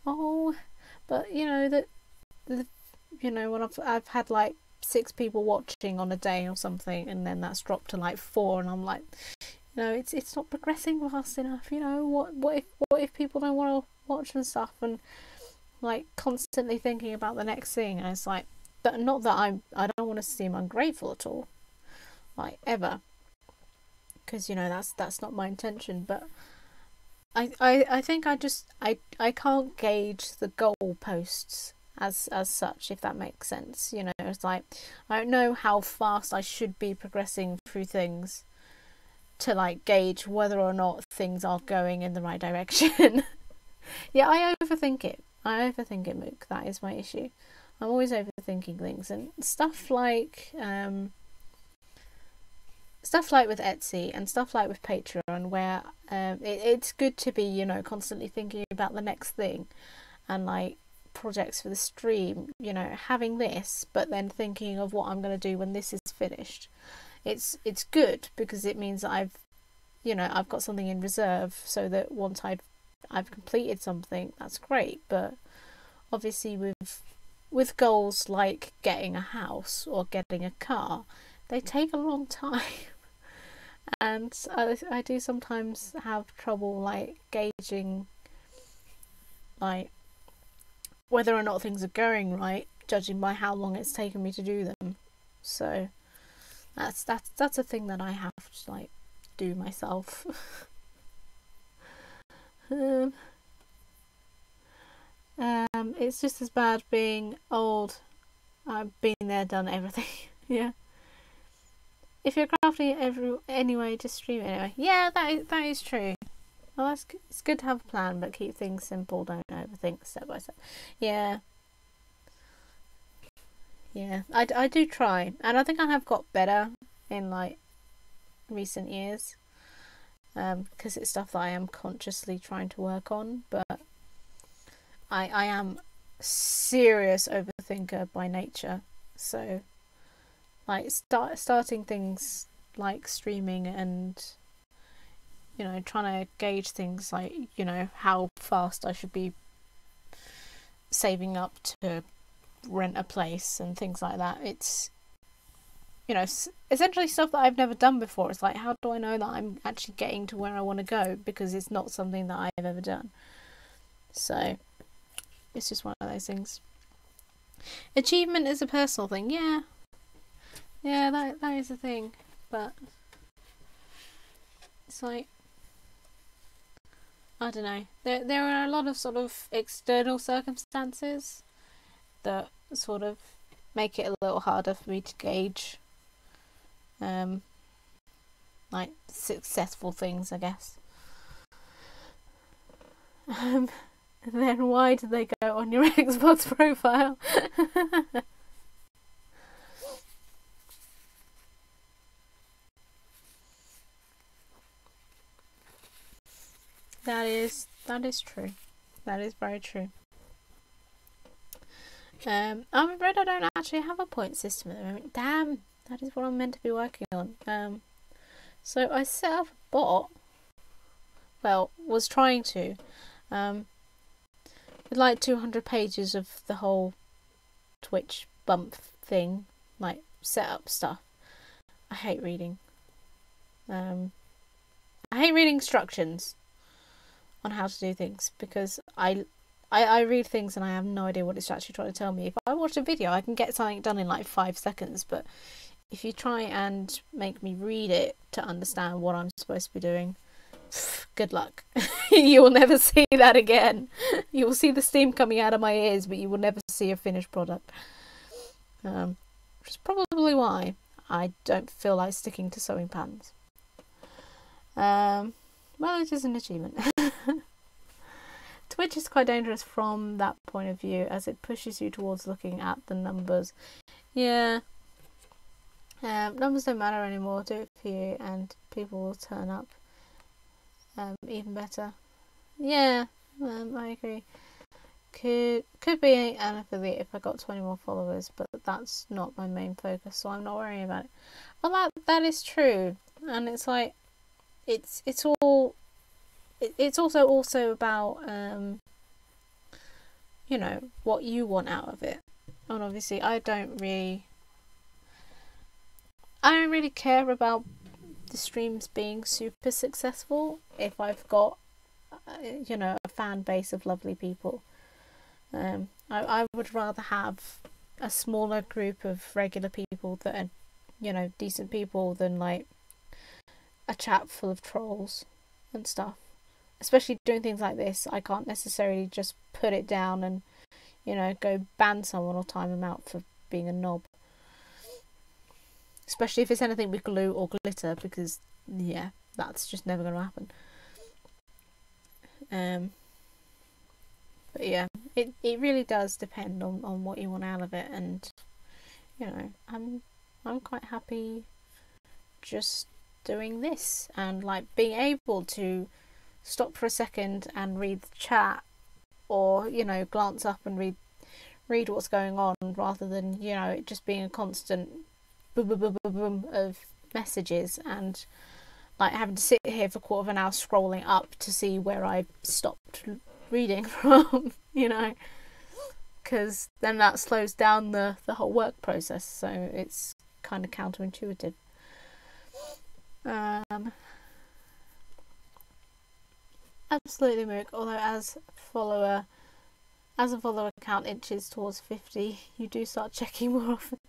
oh, but you know that you know when I've had like 6 people watching on a day or something, and then that's dropped to like 4, and I'm like, you know, it's not progressing fast enough. You know, what if people don't want to watch and stuff, and like constantly thinking about the next thing. And it's like, not that I don't want to seem ungrateful at all, like ever, because you know that's not my intention. But I think I can't gauge the goalposts as such, if that makes sense. You know, it's like I don't know how fast I should be progressing through things to like gauge whether or not things are going in the right direction. Yeah, I overthink it, Mook. That is my issue. I'm always overthinking things, and stuff like with Etsy and stuff like with Patreon, where it's good to be, you know, constantly thinking about the next thing, and like projects for the stream, you know, having this, but then thinking of what I'm going to do when this is finished. It's good because it means that I've you know, I've got something in reserve so that once I've completed something, that's great. But obviously with goals like getting a house or getting a car, they take a long time. And I do sometimes have trouble like gauging like whether or not things are going right, judging by how long it's taken me to do them. So that's a thing that I have to like do myself. It's just as bad being old. I've been there, done everything. Yeah. If you're crafting anyway, just stream it anyway. Yeah, that is true. Well, it's good to have a plan, but keep things simple. Don't overthink step by step. Yeah. Yeah, I do try, and I think I have got better in like recent years, because it's stuff that I am consciously trying to work on. But I am serious overthinker by nature, so like starting things like streaming and, you know, trying to gauge things like, you know, how fast I should be saving up to rent a place and things like that. It's, you know, essentially stuff that I've never done before. It's like, how do I know that I'm actually getting to where I want to go, because it's not something that I've ever done. So it's just one of those things. Achievement is a personal thing. Yeah, that is a thing, but it's like, I don't know, there are a lot of sort of external circumstances that sort of make it a little harder for me to gauge like successful things, I guess. Then why do they go on your Xbox profile? That is true. That is very true. I'm afraid I don't actually have a point system at the moment. Damn, that is what I'm meant to be working on. So I set up a bot. Well, was trying to. With like 200 pages of the whole Twitch bump thing, like set up stuff. I hate reading. I hate reading instructions on how to do things, because I read things and I have no idea what it's actually trying to tell me. If I watch a video, I can get something done in like 5 seconds, but if you try and make me read it to understand what I'm supposed to be doing, good luck. You will never see that again. You will see the steam coming out of my ears, but you will never see a finished product. Which is probably why I don't feel like sticking to sewing patterns. Well, it is an achievement. Twitch is quite dangerous from that point of view, as it pushes you towards looking at the numbers. Yeah. Numbers don't matter anymore. Do it for you and people will turn up. Even better. Yeah, I agree. Could be an affiliate if I got 20 more followers, but that's not my main focus, so I'm not worrying about it. Well, that is true, and it's like it's also about you know, what you want out of it. And obviously I don't really care about the streams being super successful if I've got you know, a fan base of lovely people. I would rather have a smaller group of regular people that are, you know, decent people than like a chat full of trolls and stuff. Especially doing things like this, I can't necessarily just put it down and, you know, go ban someone or time them out for being a knob. Especially if it's anything with glue or glitter, because, yeah, that's just never going to happen. But yeah, it really does depend on what you want out of it, and, you know, I'm quite happy just doing this and like being able to stop for a second and read the chat, or, you know, glance up and read what's going on, rather than, you know, it just being a constant boom boom boom boom boom of messages and like having to sit here for a quarter of an hour scrolling up to see where I stopped reading from, you know, because then that slows down the whole work process, so it's kind of counterintuitive. Absolutely, Mook. Although as a follower count inches towards 50, you do start checking more often.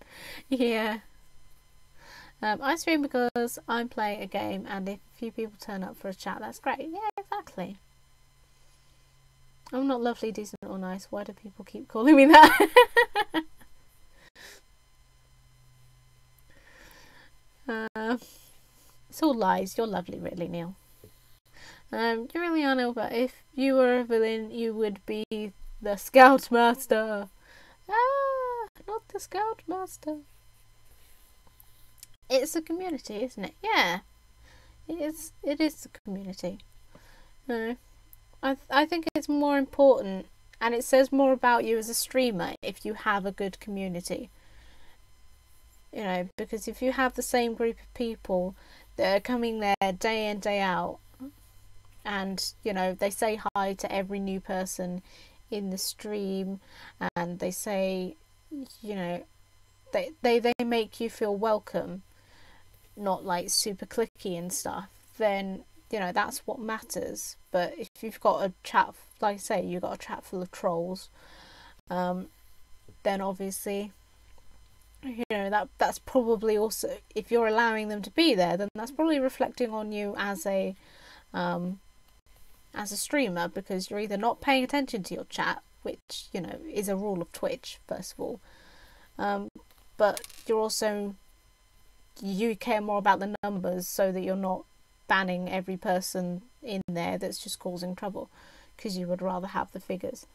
Yeah. I stream because I'm playing a game, and if a few people turn up for a chat, that's great. Yeah, exactly. I'm not lovely, decent, or nice. Why do people keep calling me that? It's all lies. You're lovely, really, Neil. You really are, Neil, but if you were a villain, you would be the Scoutmaster. Ah, not the Scoutmaster. It's a community, isn't it? Yeah, it is. It is a community. No, I think it's more important, and it says more about you as a streamer if you have a good community. You know, because if you have the same group of people that are coming there day in, day out, and, you know, they say hi to every new person in the stream, and they say, you know, they make you feel welcome, not like super clicky and stuff, then, you know, that's what matters. But if you've got a chat, like I say, you've got a chat full of trolls, then obviously, you know, that's probably also, if you're allowing them to be there, then that's probably reflecting on you as a streamer, because you're either not paying attention to your chat, which, you know, is a rule of Twitch, first of all, but you're also, you care more about the numbers, so that you're not banning every person in there that's just causing trouble, because you would rather have the figures.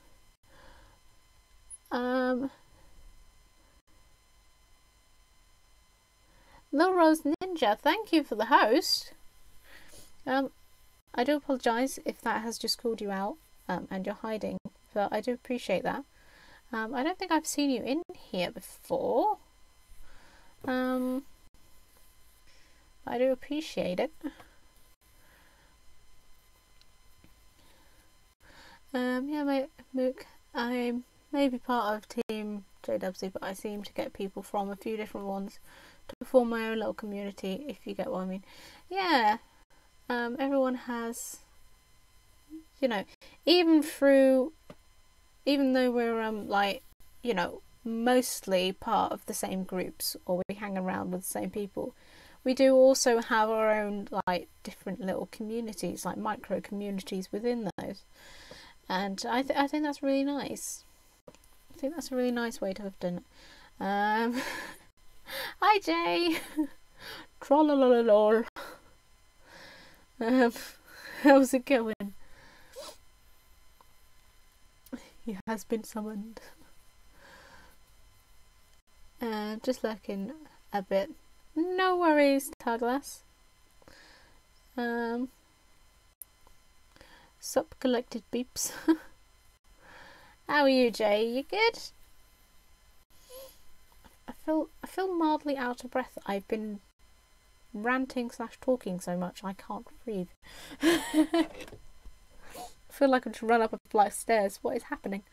Lil Rose Ninja, thank you for the host. I do apologise if that has just called you out, and you're hiding, but I do appreciate that. I don't think I've seen you in here before. I do appreciate it. Yeah, Mook, I may be part of Team JWC, but I seem to get people from a few different ones to form my own little community, if you get what I mean. Yeah, everyone has, you know, even though we're like, you know, mostly part of the same groups, or we hang around with the same people, we do also have our own, like, different little communities, like micro communities within those, and I think that's really nice. I think that's a really nice way to have done it. Hi Jay. Trollololol. How's it going? He has been summoned. Just lurking a bit. No worries, Taglass. Sup, collected beeps. How are you, Jay? You good? I feel mildly out of breath. I've been ranting / talking so much I can't breathe. I feel like I just run up a flight of stairs. What is happening?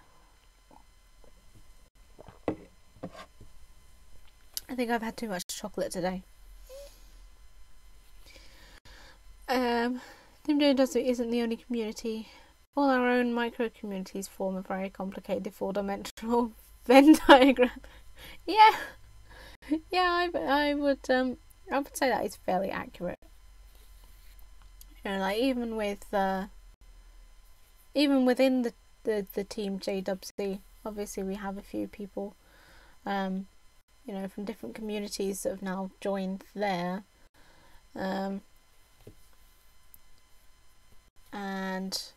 I think I've had too much chocolate today. Team JWC isn't the only community. All our own micro communities form a very complicated 4-dimensional Venn diagram. Yeah, I would say that is fairly accurate. You know, like even within the Team JWC, obviously we have a few people, you know, from different communities that have now joined there, and,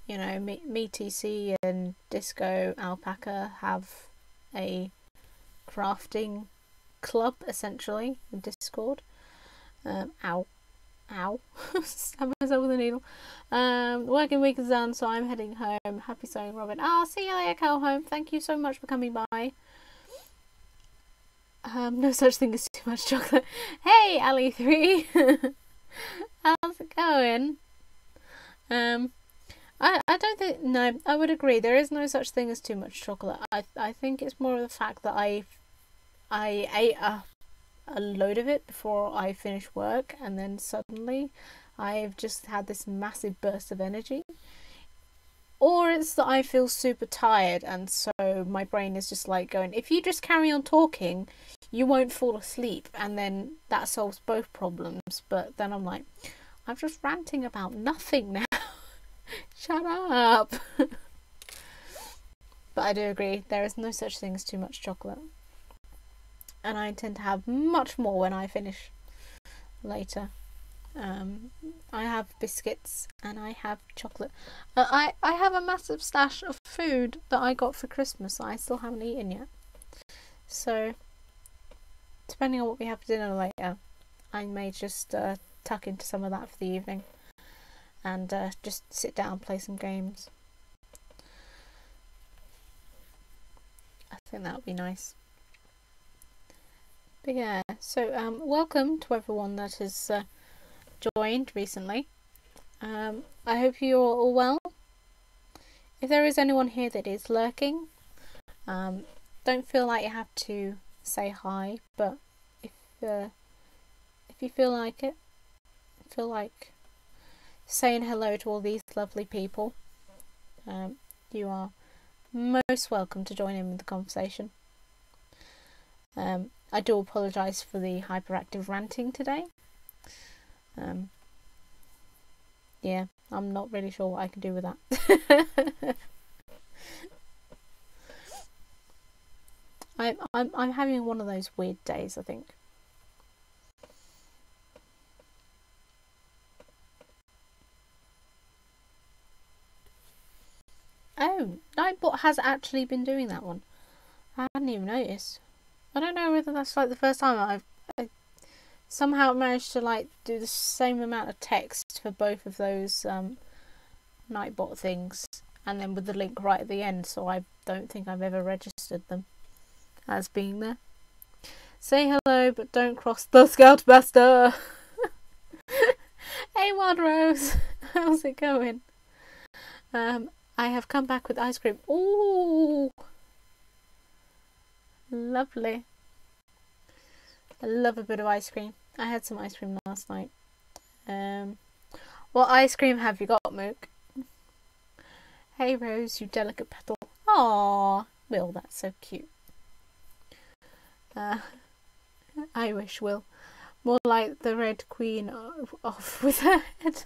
you know, me TC and Disco Alpaca have a crafting club, essentially, in Discord. Ow. Stab myself with a needle. Working week is done, so I'm heading home. Happy sewing, Robin. See you later, Cal Home. Thank you so much for coming by. No such thing as too much chocolate. Hey, Ali3. How's it going? I don't think, no, I would agree. There is no such thing as too much chocolate. I think it's more of the fact that I ate a load of it before I finished work, and then suddenly I've just had this massive burst of energy. Or it's that I feel super tired, and so my brain is just like going, if you just carry on talking, you won't fall asleep, and then that solves both problems. But then I'm like, I'm just ranting about nothing now. Shut up. But I do agree, there is no such thing as too much chocolate. And I intend to have much more when I finish later. I have biscuits and I have chocolate. I have a massive stash of food that I got for Christmas that I still haven't eaten yet. So, depending on what we have for dinner later, I may just tuck into some of that for the evening and just sit down and play some games. I think that would be nice. But yeah, so welcome to everyone that has joined recently. I hope you're all well. If there is anyone here that is lurking, don't feel like you have to say hi, but if you feel like it, feel like saying hello to all these lovely people, you are most welcome to join in with the conversation. I do apologise for the hyperactive ranting today. Yeah, I'm not really sure what I can do with that. I'm having one of those weird days, I think. Oh, Nightbot has actually been doing that one. I hadn't even noticed. I don't know whether that's like the first time I somehow managed to like do the same amount of text for both of those Nightbot things, and then with the link right at the end, so I don't think I've ever registered them as being there. Say hello, but don't cross the Scoutmaster. Hey Wild Rose, how's it going? I have come back with ice cream. Ooh, lovely. I love a bit of ice cream. I had some ice cream last night. What ice cream have you got, Mook? Hey Rose, you delicate petal. Aww, Will, that's so cute. I wish, Will. More like the Red Queen off with her head.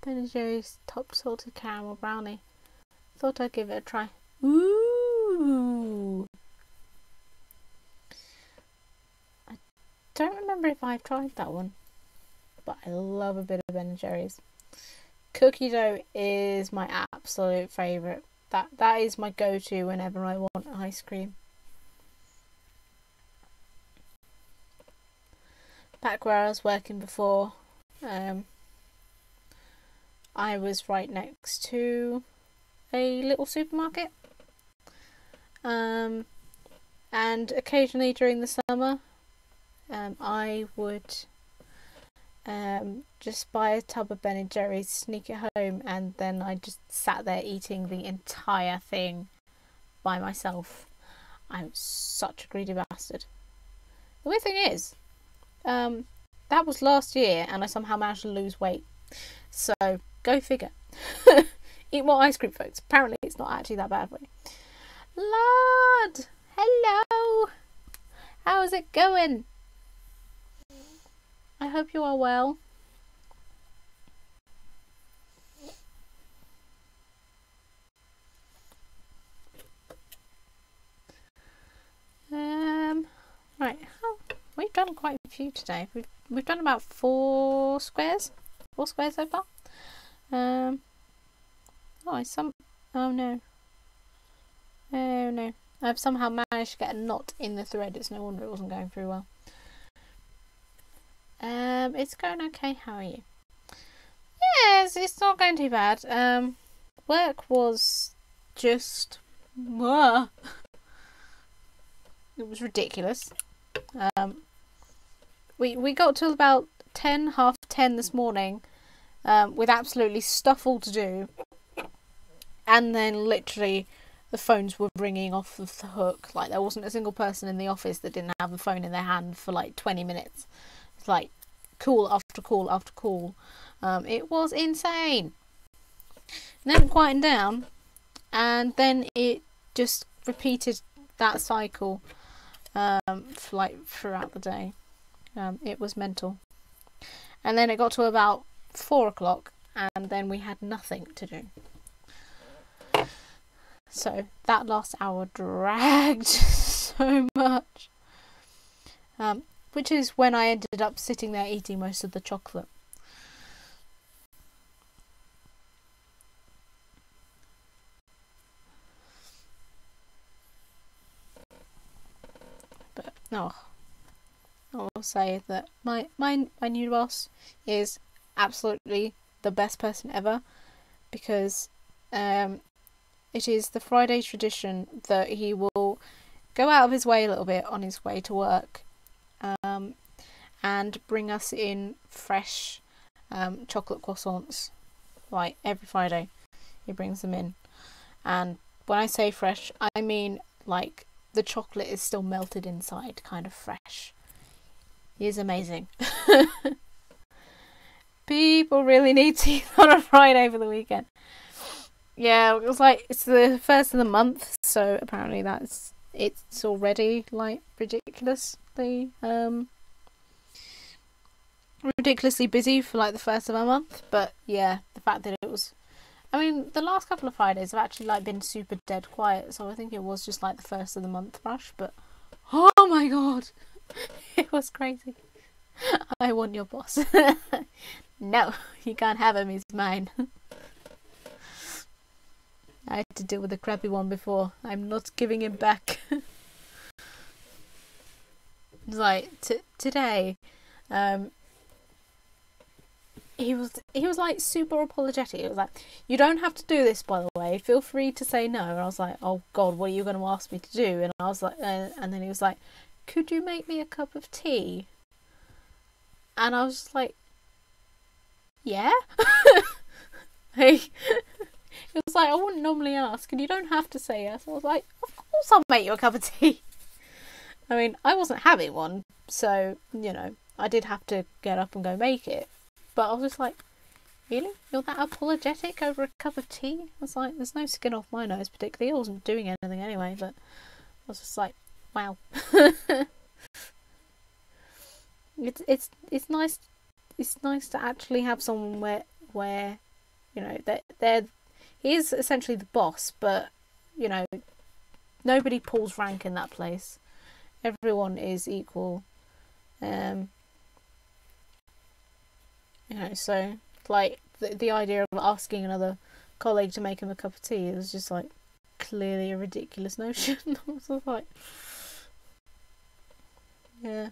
Ben & Jerry's top salted caramel brownie. Thought I'd give it a try. Ooh! I don't remember if I've tried that one, but I love a bit of Ben & Jerry's. Cookie dough is my absolute favourite. That is my go-to whenever I want ice cream. Back where I was working before, I was right next to a little supermarket, and occasionally during the summer I would just buy a tub of Ben & Jerry's, sneak it home, and then I just sat there eating the entire thing by myself. I'm such a greedy bastard. The weird thing is, that was last year and I somehow managed to lose weight. So, go figure. Eat more ice cream, folks. Apparently it's not actually that bad for you. Lord! Hello! How's it going? I hope you are well. Right. Oh, we've done quite a few today. We've done about 4 squares. 4 squares so far. Oh, Oh no. Oh no. I've somehow managed to get a knot in the thread. It's no wonder it wasn't going through well. It's going okay. How are you? Yes, it's not going too bad. Work was just... it was ridiculous. We got till about 10, half 10 this morning, with absolutely stuff all to do, and then literally the phones were ringing off of the hook. Like, there wasn't a single person in the office that didn't have a phone in their hand for like 20 minutes. It's like call after call after call. It was insane. And then it quieted down, and then it just repeated that cycle throughout the day. It was mental. And then it got to about 4 o'clock, and then we had nothing to do. So that last hour dragged so much. Which is when I ended up sitting there eating most of the chocolate. But no, I will say that my new boss is absolutely the best person ever, because it is the Friday tradition that he will go out of his way a little bit on his way to work, and bring us in fresh chocolate croissants. Like every Friday he brings them in, and when I say fresh, I mean like the chocolate is still melted inside, kind of fresh. He is amazing. People really need to eat on a Friday for the weekend. Yeah, it was like, it's the first of the month, so apparently it's already like ridiculously busy for like the first of a month. But yeah, the fact that it was, I mean, the last couple of Fridays have actually like been super dead quiet, so I think it was just like the first of the month rush. But oh my god, it was crazy. I want your boss. No, you can't have him, he's mine. I had to deal with a crappy one before. I'm not giving him back. Like today, he was like super apologetic. He was like, "You don't have to do this, by the way. Feel free to say no." And I was like, "Oh God, what are you going to ask me to do?" And I was like, and then he was like, "Could you make me a cup of tea?" And I was just like, "Yeah." Hey. It was like, I wouldn't normally ask, and you don't have to say yes. I was like, of course I'll make you a cup of tea. I mean, I wasn't having one, so, you know, I did have to get up and go make it. But I was just like, really? You're that apologetic over a cup of tea? I was like, there's no skin off my nose particularly. I wasn't doing anything anyway, but I was just like, wow. It's nice. It's nice to actually have someone where you know he is essentially the boss, but you know, nobody pulls rank in that place. Everyone is equal. You know, so like the idea of asking another colleague to make him a cup of tea was just like clearly a ridiculous notion. I was just like, yeah.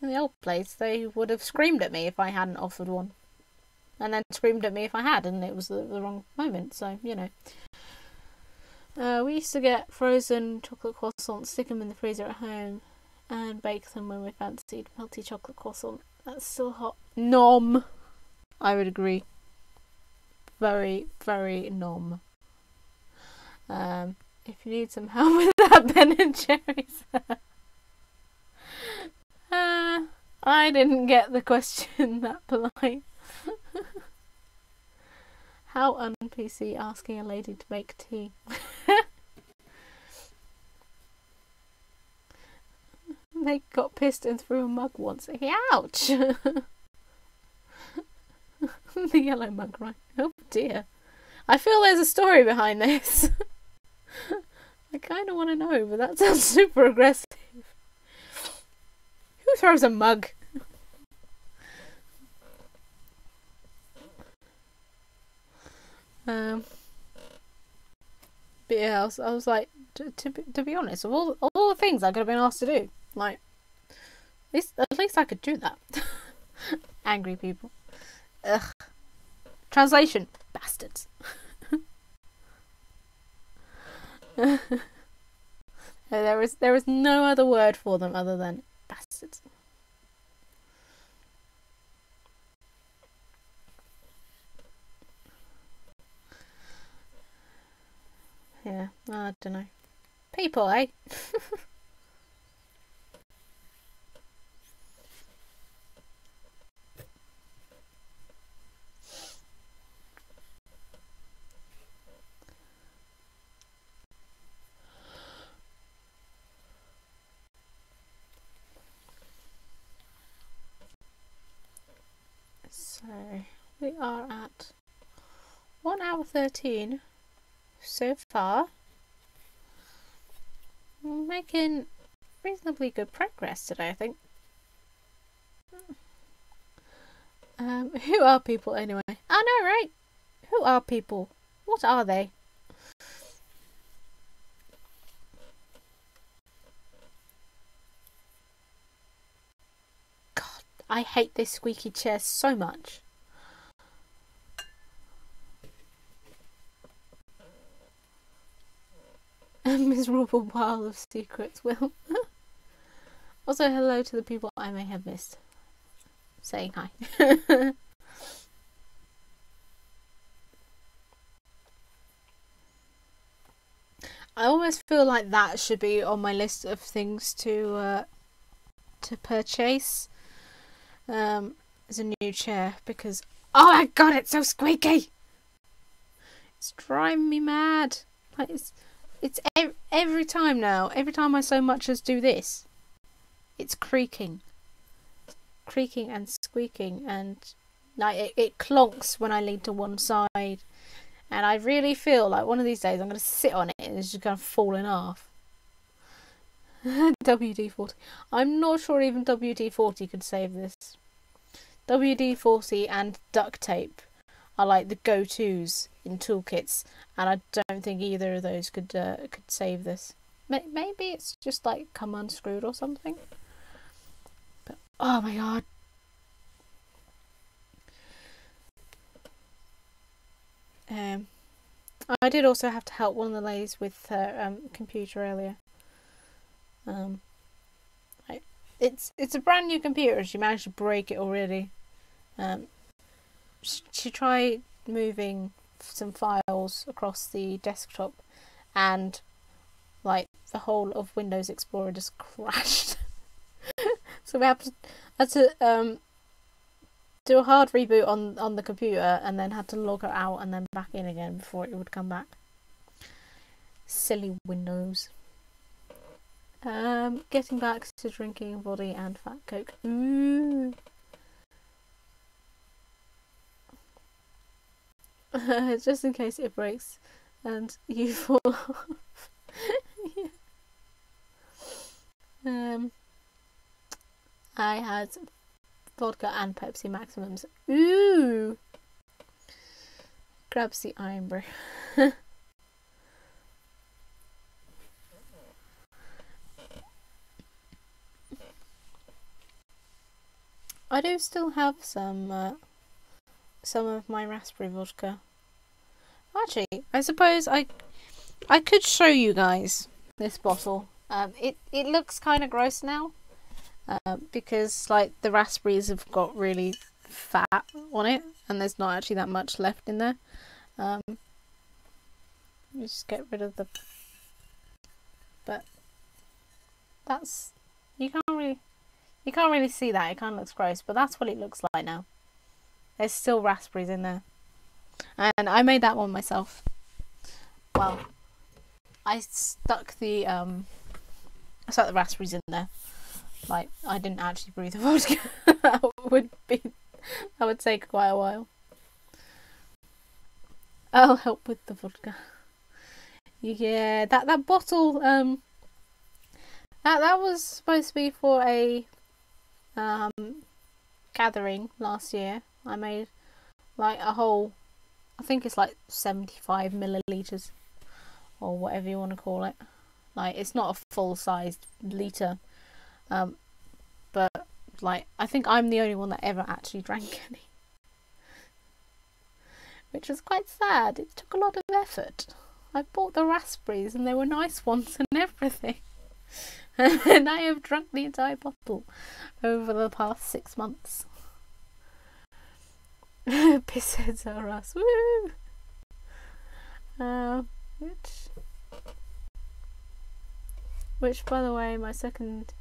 In the old place, they would have screamed at me if I hadn't offered one, and then screamed at me if I had, and it was the wrong moment. So you know, we used to get frozen chocolate croissants, stick them in the freezer at home, and bake them when we fancied melty chocolate croissant. That's still hot. Nom. I would agree. Very, very nom. If you need some help with that, Ben and Jerry's. I didn't get the question that polite. How un-PC asking a lady to make tea. They got pissed and threw a mug once. Ouch! The yellow mug, right? Oh dear. I feel there's a story behind this. I kind of want to know, but that sounds super aggressive. Who throws a mug? But yeah, I was like, to be honest, of all the things I could have been asked to do, like, at least I could do that. Angry people. Ugh. Translation: bastards. There is no other word for them other than bastards. Yeah, I don't know. People, eh? So, we are at 1 hour 13 so far. We're making reasonably good progress today, I think. Who are people anyway? I know, right? Who are people? What are they? God, I hate this squeaky chair so much. A miserable pile of secrets, Will. Also, hello to the people I may have missed. Saying hi. I almost feel like that should be on my list of things to purchase. As a new chair, because oh my god, it's so squeaky. It's driving me mad. Like it's every time now. Every time I so much as do this, it's creaking and squeaking, and like it clonks when I lean to one side. And I really feel like one of these days I'm going to sit on it and it's just going to fall in half. WD-40. I'm not sure even WD-40 could save this. WD-40 and duct tape are like the go-tos in toolkits, and I don't think either of those could save this. Maybe it's just like come unscrewed or something. But oh my god. I did also have to help one of the ladies with her computer earlier. It's a brand new computer. She managed to break it already. She tried moving some files across the desktop, and like the whole of Windows Explorer just crashed. So we had to do a hard reboot on the computer, and then had to log her out and then back in again before it would come back. Silly Windows. Getting back to drinking body and fat coke. Ooh. Just in case it breaks and you fall off. Yeah. I had vodka and Pepsi Maximums. Ooh! Grabs the Iron Brew. I do still have some of my raspberry vodka. Actually, I suppose I could show you guys this bottle. It looks kind of gross now. Because like the raspberries have got really fat on it, and there's not actually that much left in there. Just get rid of the. But that's you can't really see that. It kind of looks gross, but that's what it looks like now. There's still raspberries in there, and I made that one myself. Well, I stuck the raspberries in there. Like, I didn't actually brew the vodka. that would take quite a while. I'll help with the vodka. Yeah, that bottle, that was supposed to be for a gathering last year. I made like a whole, I think it's like 75 milliliters or whatever you want to call it. Like, it's not a full-sized litre, but like, I think I'm the only one that ever actually drank any, which was quite sad. It took a lot of effort. I bought the raspberries and they were nice ones and everything, and I have drunk the entire bottle over the past 6 months. Pissheads are us. Woo! Which, by the way, my second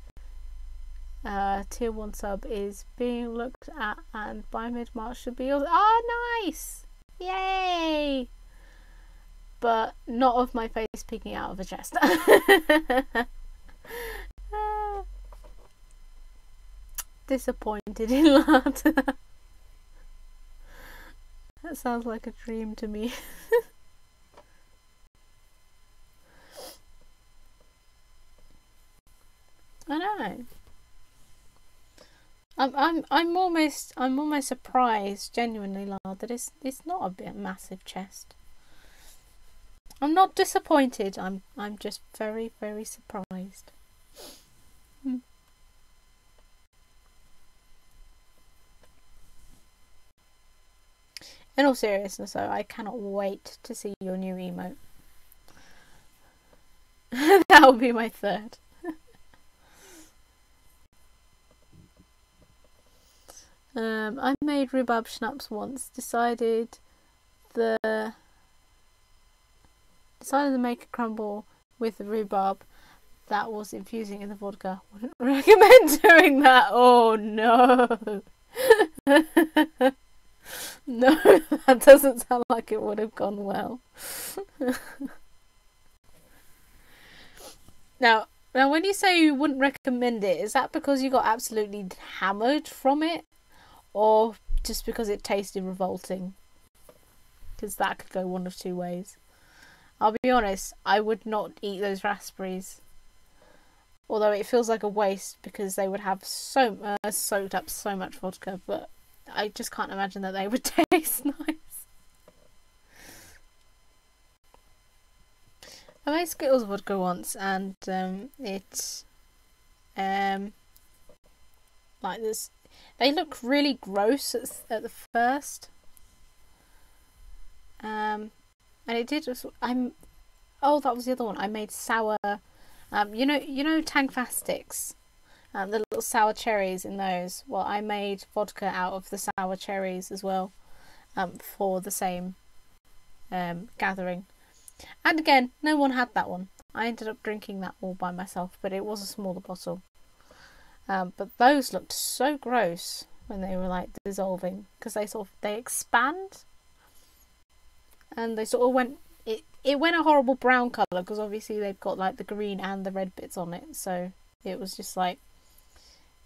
tier 1 sub is being looked at, and by mid-March should be yours. Oh, nice! Yay! But not of my face peeking out of a chest. Disappointed in that. That sounds like a dream to me. I know. I'm almost surprised, genuinely, Lard, that it's not a bit massive chest. I'm not disappointed. I'm just very, very surprised. In all seriousness, though, I cannot wait to see your new emote. That will be my third. I made rhubarb schnapps once. Decided to make a crumble with the rhubarb that was infusing in the vodka. Wouldn't recommend doing that. Oh no. No, that doesn't sound like it would have gone well. Now when you say you wouldn't recommend it, is that because you got absolutely hammered from it? Or just because it tasted revolting? Because that could go one of two ways. I'll be honest, I would not eat those raspberries. Although it feels like a waste because they would have soaked up so much vodka, but I just can't imagine that they would taste nice. I made Skittles vodka once, and it's like this. They look really gross at the first, and it did. Oh, that was the other one. I made sour. You know Tangfastics, the little sour cherries in those. Well, I made vodka out of the sour cherries as well, for the same gathering. And again, no one had that one. I ended up drinking that all by myself, but it was a smaller bottle. But those looked so gross when they were like dissolving, because they expand, and they sort of went. It went a horrible brown colour because obviously they've got like the green and the red bits on it, so it was just like,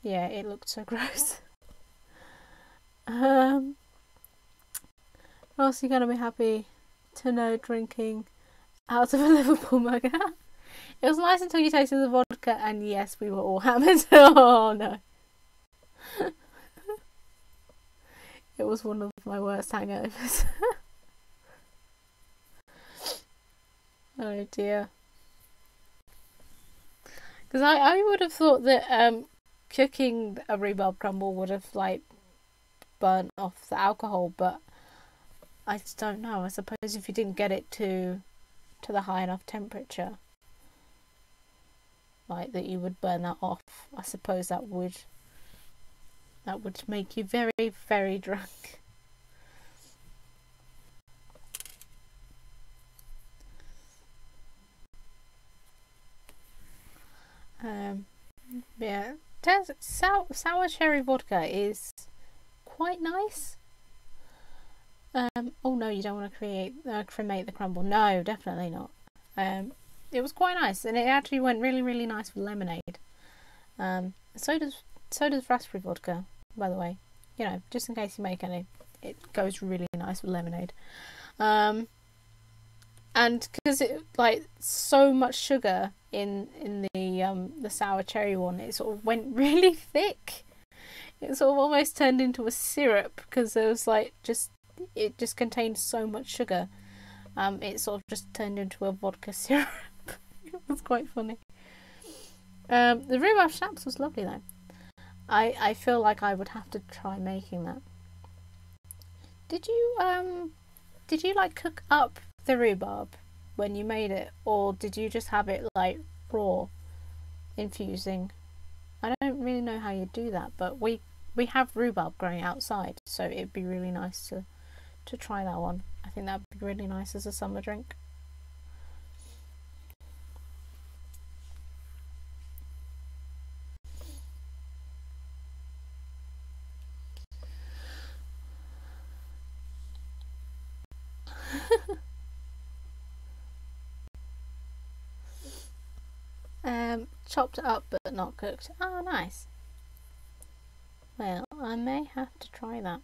yeah, it looked so gross. Also, you're gonna be happy to know drinking out of a Liverpool mug. It was nice until you tasted the vodka, and yes, we were all hammered. Oh no. It was one of my worst hangovers. Oh dear. Because I would have thought that cooking a rhubarb crumble would have like burnt off the alcohol, but I just don't know. I suppose if you didn't get it to the high enough temperature, like that, you would burn that off. I suppose that would make you very, very drunk. Yeah, sour cherry vodka is quite nice. Oh no, you don't want to cremate the crumble. No, definitely not. It was quite nice, and it actually went really, really nice with lemonade. So does raspberry vodka, by the way. You know, just in case you make any, it goes really nice with lemonade. And because it like so much sugar in the sour cherry one, it sort of went really thick. It sort of almost turned into a syrup because there was like it just contained so much sugar. it sort of just turned into a vodka syrup. It was quite funny. The rhubarb schnapps was lovely though. I feel like I would have to try making that. Did you like cook up the rhubarb when you made it, or did you just have it like raw, infusing? I don't really know how you do that, but we have rhubarb growing outside, so it'd be really nice to try that one. I think that'd be really nice as a summer drink. Chopped up but not cooked. Oh, nice. Well, I may have to try that.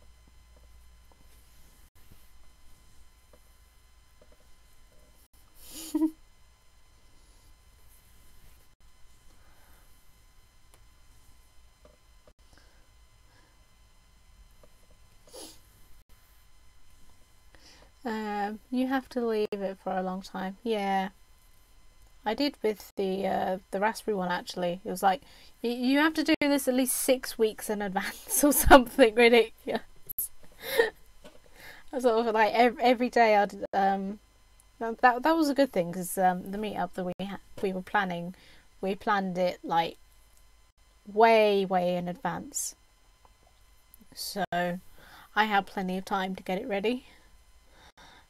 You have to leave it for a long time. Yeah. I did with the raspberry one actually. It was like you have to do this at least 6 weeks in advance or something ridiculous. I sort of like every day I'd that was a good thing because the meetup that we were planning, we planned it like way in advance, so I had plenty of time to get it ready.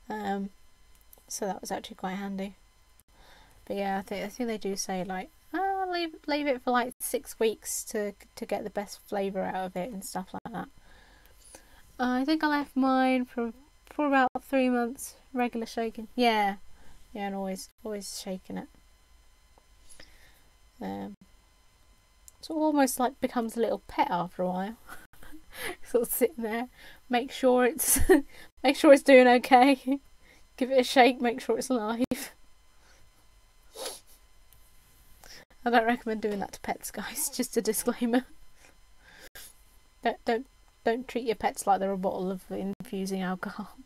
So that was actually quite handy. But yeah, I think they do say like leave it for like 6 weeks to get the best flavour out of it and stuff like that. I think I left mine for about 3 months, regular shaking. Yeah, and always shaking it. So almost like becomes a little pet after a while. Sort of sitting there, make sure it's doing okay. Give it a shake, make sure it's alive. I don't recommend doing that to pets, guys. Just a disclaimer. Don't treat your pets like they're a bottle of infusing alcohol.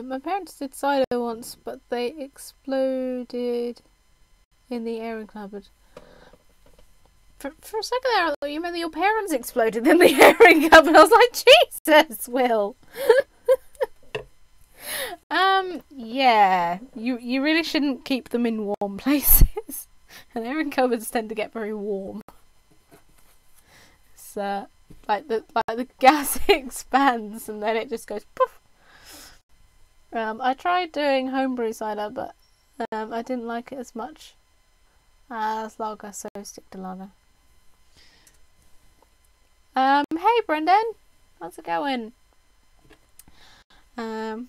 My parents did cider once, but they exploded in the airing cupboard. For a second there, I thought you meant that your parents exploded in the airing cupboard. I was like, Jesus, Will. Yeah, you really shouldn't keep them in warm places. And airing cupboards tend to get very warm. So, like the gas expands and then it just goes poof. I tried doing homebrew cider, but I didn't like it as much as lager, so stick to lager. Hey Brendan, how's it going? Right.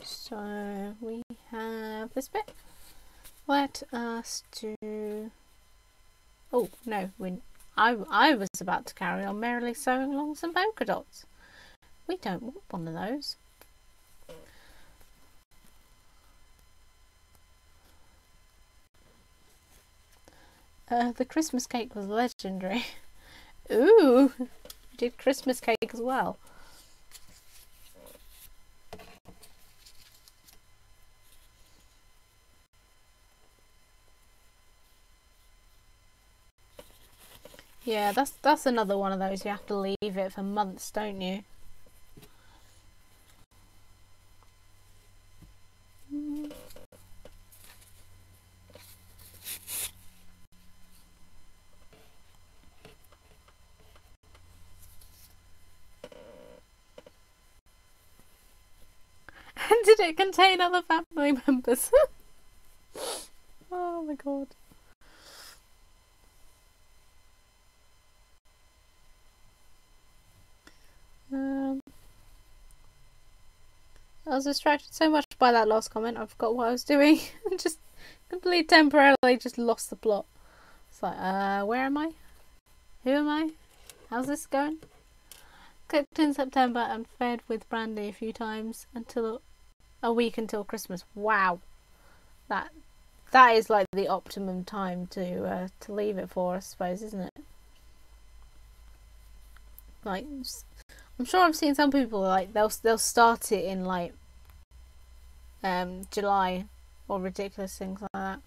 So we have this bit. Let us do. Oh no, I was about to carry on merrily sewing along some polka dots. We don't want one of those. The Christmas cake was legendary. Ooh, we did Christmas cake as well. Yeah, that's another one of those you have to leave it for months, don't you? And did it contain other family members? Oh my god. I was distracted so much by that last comment, I forgot what I was doing. Just completely temporarily just lost the plot. It's like, where am I? Who am I? How's this going? Cooked in September and fed with brandy a few times until a week until Christmas. Wow, that is like the optimum time to leave it for, I suppose, isn't it? Like, I'm sure I've seen some people like they'll start it in like July or ridiculous things like that.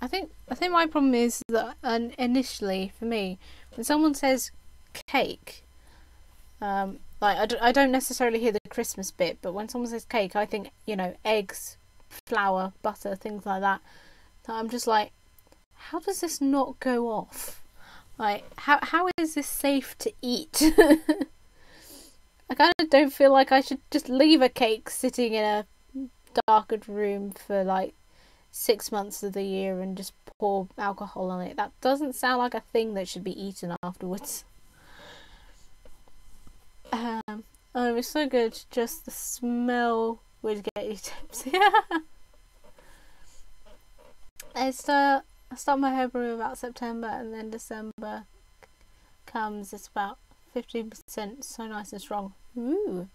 I think my problem is that initially for me, when someone says cake, like I don't necessarily hear the Christmas bit, but when someone says cake, I think, you know, eggs, flour, butter, things like that. So I'm just like, how does this not go off? Like, how is this safe to eat? I kind of don't feel like I should just leave a cake sitting in a darkened room for like 6 months of the year and just pour alcohol on it. That doesn't sound like a thing that should be eaten afterwards. Oh, it was so good. Just the smell would get you tipsy. I start my homebrew about September, and then December comes. It's about 15%. So nice and strong. Ooh.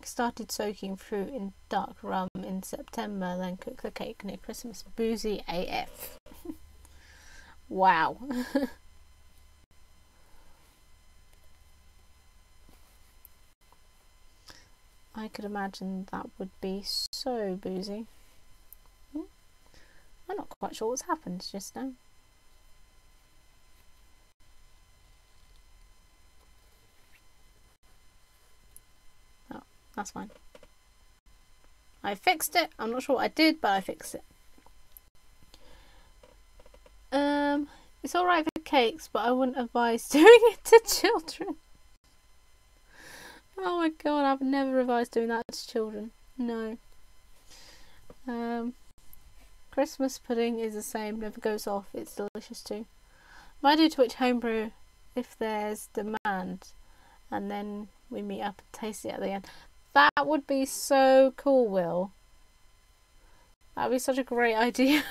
Started soaking fruit in dark rum in September, then cook the cake near Christmas. Boozy AF. Wow. I could imagine that would be so boozy. I'm not quite sure what's happened just now. Oh, that's fine. I fixed it. I'm not sure what I did, but I fixed it. It's alright for cakes, but I wouldn't advise doing it to children. Oh my god, I've never advised doing that to children. No. Christmas pudding is the same, never goes off. It's delicious too. I do Twitch homebrew if there's demand, and then we meet up and taste it at the end. That would be so cool, Will. That would be such a great idea.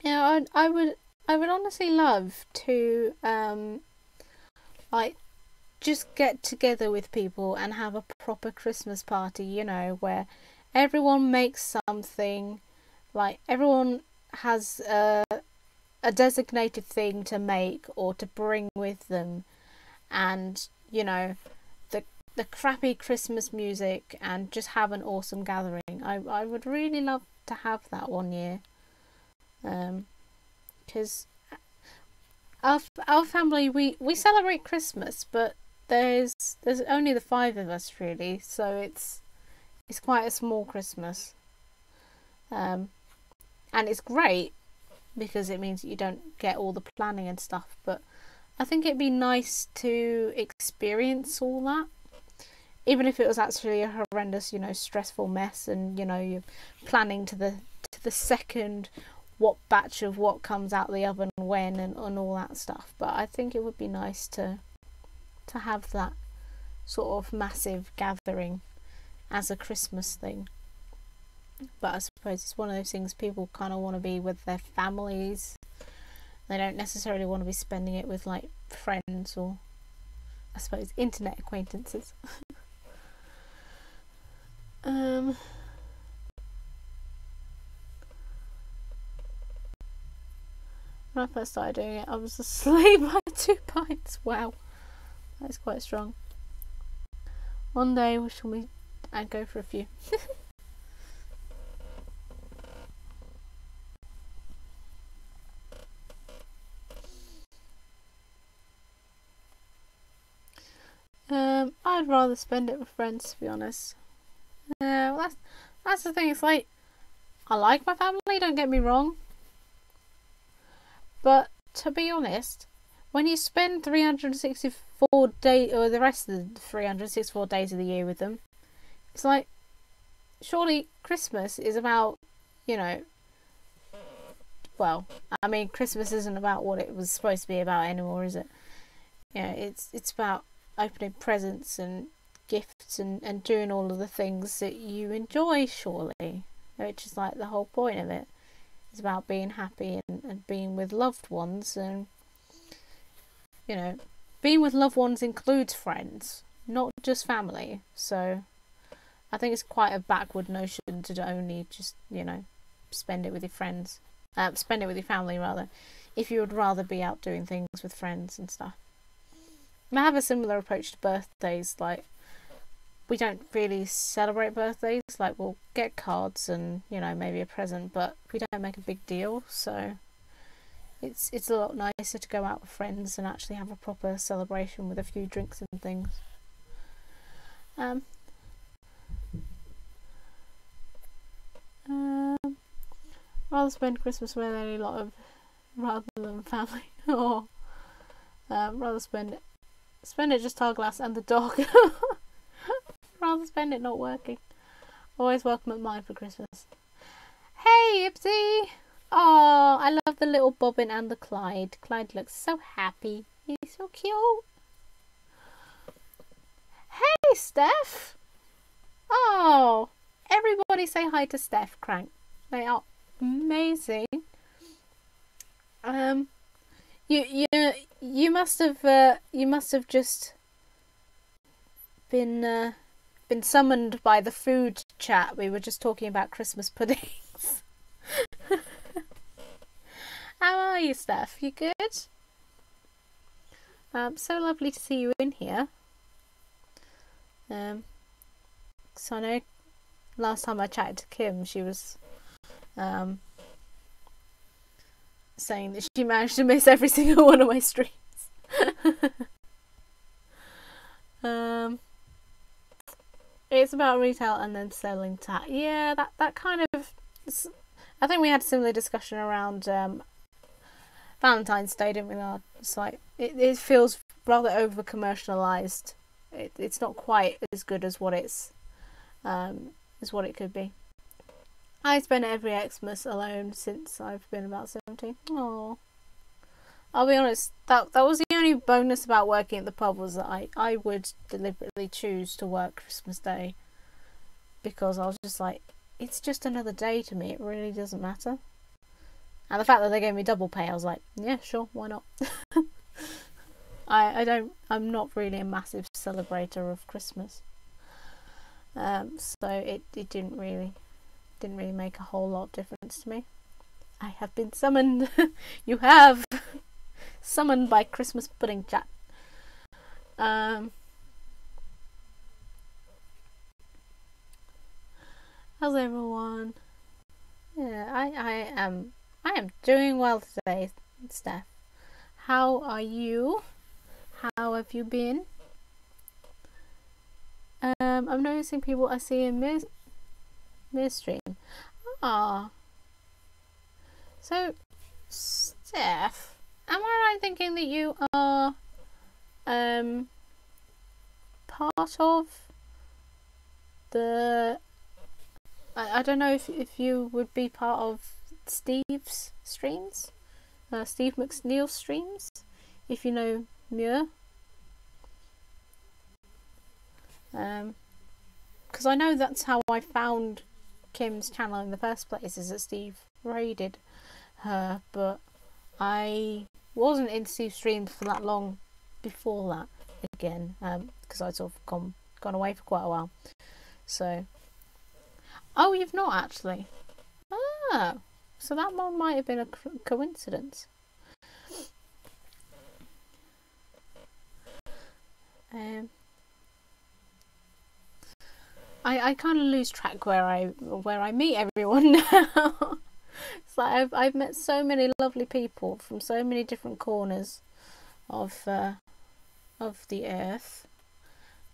Yeah, I would honestly love to like just get together with people and have a proper Christmas party, you know, where everyone makes something, like everyone has a designated thing to make or to bring with them, and you know, the crappy Christmas music, and just have an awesome gathering. I would really love to have that one year. Because our family, we celebrate Christmas, but there's only the 5 of us really, so it's quite a small Christmas, and it's great because it means that you don't get all the planning and stuff, but I think it'd be nice to experience all that, even if it was actually a horrendous, you know, stressful mess, and you know, you're planning to the second what batch of what comes out the oven when, and all that stuff. But I think it would be nice to have that sort of massive gathering as a Christmas thing. But I suppose it's one of those things, people kind of want to be with their families. They don't necessarily want to be spending it with like friends or, I suppose, internet acquaintances. When I first started doing it, I was asleep by 2 pints. Wow, that is quite strong. One day we shall meet and go for a few. I'd rather spend it with friends, to be honest. Well, that's the thing. It's like, I like my family, don't get me wrong. But to be honest, when you spend 364 days, or the rest of the 364 days of the year with them, it's like, surely Christmas is about you know, well, I mean, Christmas isn't about what it was supposed to be about anymore, is it? You know, it's about opening presents and gifts and doing all of the things that you enjoy, surely, which is like the whole point of it. It's about being happy and being with loved ones, and you know, being with loved ones includes friends, not just family. So I think it's quite a backward notion to only just, you know, spend it with your friends, spend it with your family rather, if you would rather be out doing things with friends and stuff. And I have a similar approach to birthdays. Like, we don't really celebrate birthdays. Like, we'll get cards and, you know, maybe a present, but we don't make a big deal. So it's a lot nicer to go out with friends and actually have a proper celebration with a few drinks and things. Rather spend Christmas with any lot of rather than family, or rather spend it just Targlass and the dog. Rather spend it not working. Always welcome at mine for Christmas. Hey, Ipsy! Oh, I love the little Bobbin and the Clyde. Clyde looks so happy. He's so cute. Hey, Steph! Oh, everybody say hi to Steph, Crank. They are amazing. You must have just been summoned by the food chat. We were just talking about Christmas puddings. How are you, Steph? You good? So lovely to see you in here. So I know last time I chatted to Kim, she was saying that she managed to miss every single one of my streams. It's about retail and then selling tat. Yeah, that kind of. I think we had a similar discussion around Valentine's Day, didn't we? It's like it feels rather over commercialized. It's not quite as good as what it could be. I spent every Xmas alone since I've been about 17. Oh, I'll be honest, that was the only bonus about working at the pub, was that I would deliberately choose to work Christmas Day, because I was just like, it's just another day to me, it really doesn't matter. And the fact that they gave me double pay, I was like, yeah, sure, why not? I'm not really a massive celebrator of Christmas. So it didn't really make a whole lot of difference to me. I have been summoned. You have summoned by Christmas pudding chat. How's everyone? Yeah, I am doing well today, Steph. How are you? How have you been? I'm noticing people I see in stream. Ah. So, Steph, am I right thinking that you are part of the... I don't know if you would be part of Steve's streams? Steve McNeil's streams? If you know Muir. Because I know that's how I found Kim's channel in the first place, is that Steve raided her, but I wasn't in Steve's streams for that long before that again, because I'd sort of gone away for quite a while. So, oh, you've not actually? Ah, so that one might have been a coincidence. I kind of lose track where I meet everyone now. It's like I've met so many lovely people from so many different corners of the earth,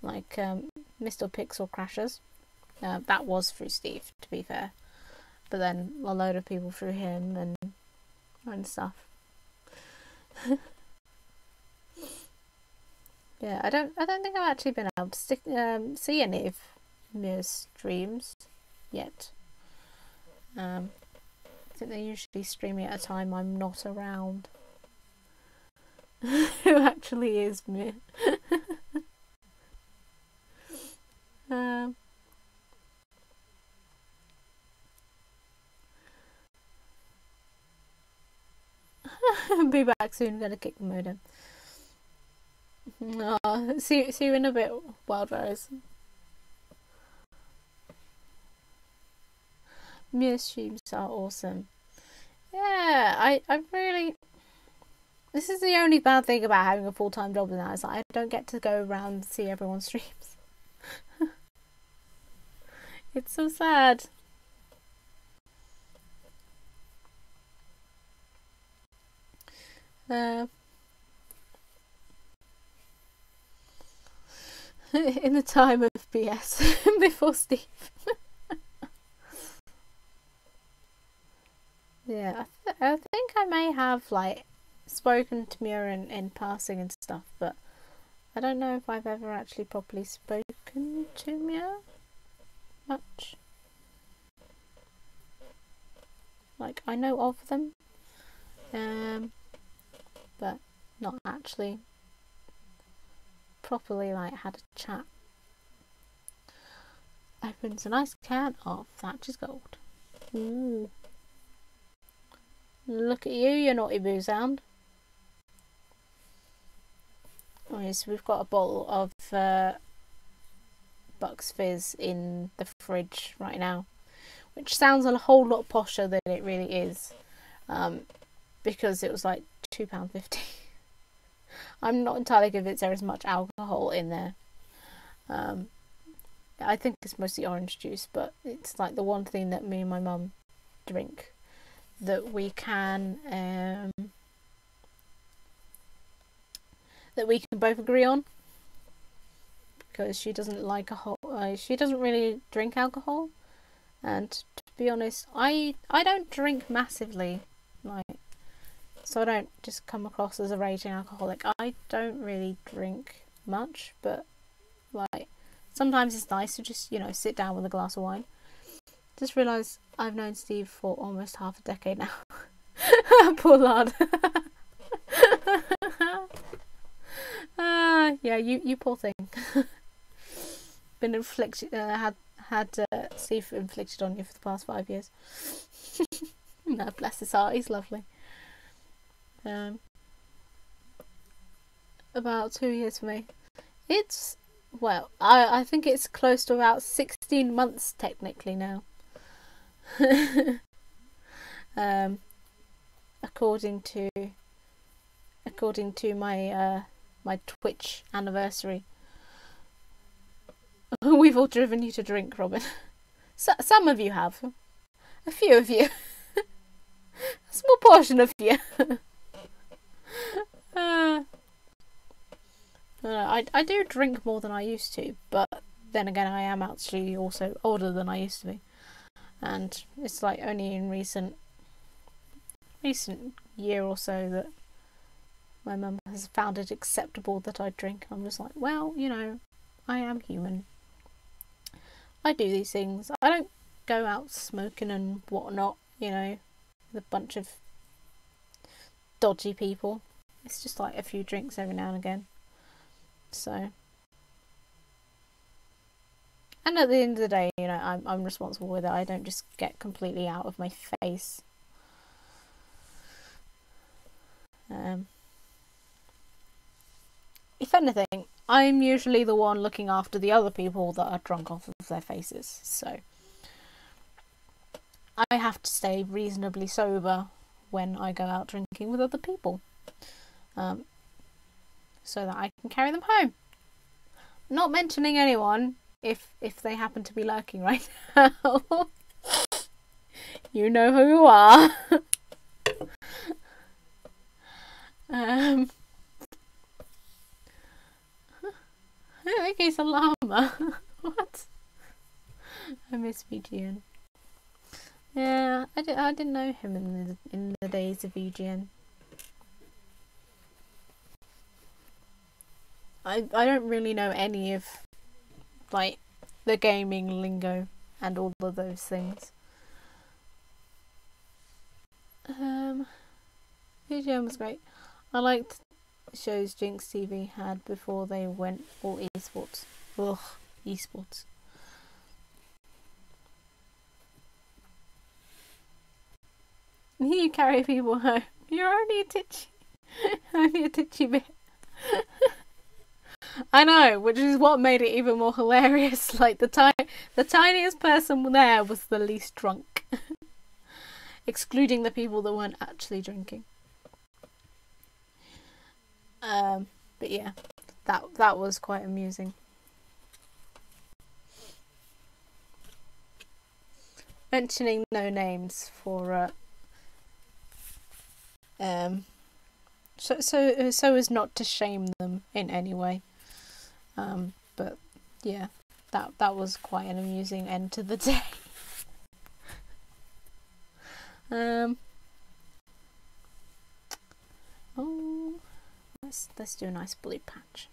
like Mr. Pixel Crashers. That was through Steve, to be fair, but then a load of people through him and stuff. Yeah, I don't think I've actually been able to see any of Mir's streams yet. I think they usually stream it at a time I'm not around. Who actually is me? Be back soon, gonna kick the modem. Oh, see you in a bit, Wild Rose. Mushrooms are awesome. Yeah, I really... This is the only bad thing about having a full-time job now, is that I don't get to go around and see everyone's streams. It's so sad. In the time of BS, before Steve. Yeah, I think I may have, like, spoken to Mia in passing and stuff, but I don't know if I've ever actually properly spoken to Mia much. Like, I know of them, but not actually properly, like, had a chat. Opens a nice can of Thatcher's Gold. Ooh. Look at you, you naughty boo sound. Oh yes, we've got a bottle of Bucks Fizz in the fridge right now, which sounds a whole lot posher than it really is, because it was like £2.50. I'm not entirely convinced there is much alcohol in there. I think it's mostly orange juice, but it's like the one thing that me and my mum drink that we can both agree on, because she doesn't like she doesn't really drink alcohol, and to be honest, I don't drink massively, like, so I don't just come across as a raging alcoholic. I don't really drink much, but like sometimes it's nice to just, you know, sit down with a glass of wine. Just realised I've known Steve for almost half a decade now. Poor lad. Yeah, you poor thing. Been inflicted, had Steve inflicted on you for the past 5 years. No, bless his heart, he's lovely. About 2 years for me. It's, well, I think it's close to about 16 months technically now. According to my my Twitch anniversary. We've all driven you to drink, Robin. Some of you have. A few of you. A small portion of you. I do drink more than I used to, but then again I am actually also older than I used to be. And it's like only in recent year or so that my mum has found it acceptable that I drink. I'm just like, well, you know, I am human. I do these things. I don't go out smoking and whatnot, you know, with a bunch of dodgy people. It's just like a few drinks every now and again. So, and at the end of the day, you know, I'm responsible with it. I don't just get completely out of my face. If anything, I'm usually the one looking after the other people that are drunk off of their faces, so I have to stay reasonably sober when I go out drinking with other people, so that I can carry them home. Not mentioning anyone if they happen to be lurking right now. You know who you are. I think he's a llama. What? I miss VGN. Yeah, I didn't know him in the days of VGN. I don't really know any of, like, the gaming lingo and all of those things. VGM was great. I liked shows Jinx TV had before they went all esports. Ugh, esports. You carry people home. You're only a titchy bit. I know, which is what made it even more hilarious. Like the tiniest person there was the least drunk, excluding the people that weren't actually drinking. But yeah, that was quite amusing. Mentioning no names for so as not to shame them in any way. But yeah, that was quite an amusing end to the day. Oh, let's do a nice blue patch.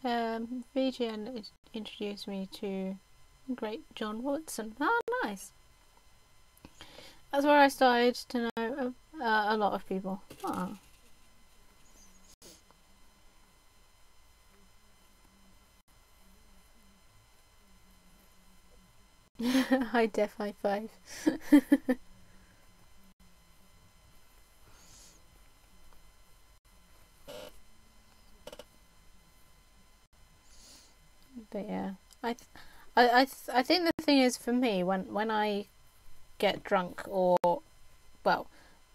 VGN introduced me to great John Woodson. Oh, nice. That's where I started to know a lot of people. Oh. High def high five. But yeah, I think the thing is for me when I get drunk, or well,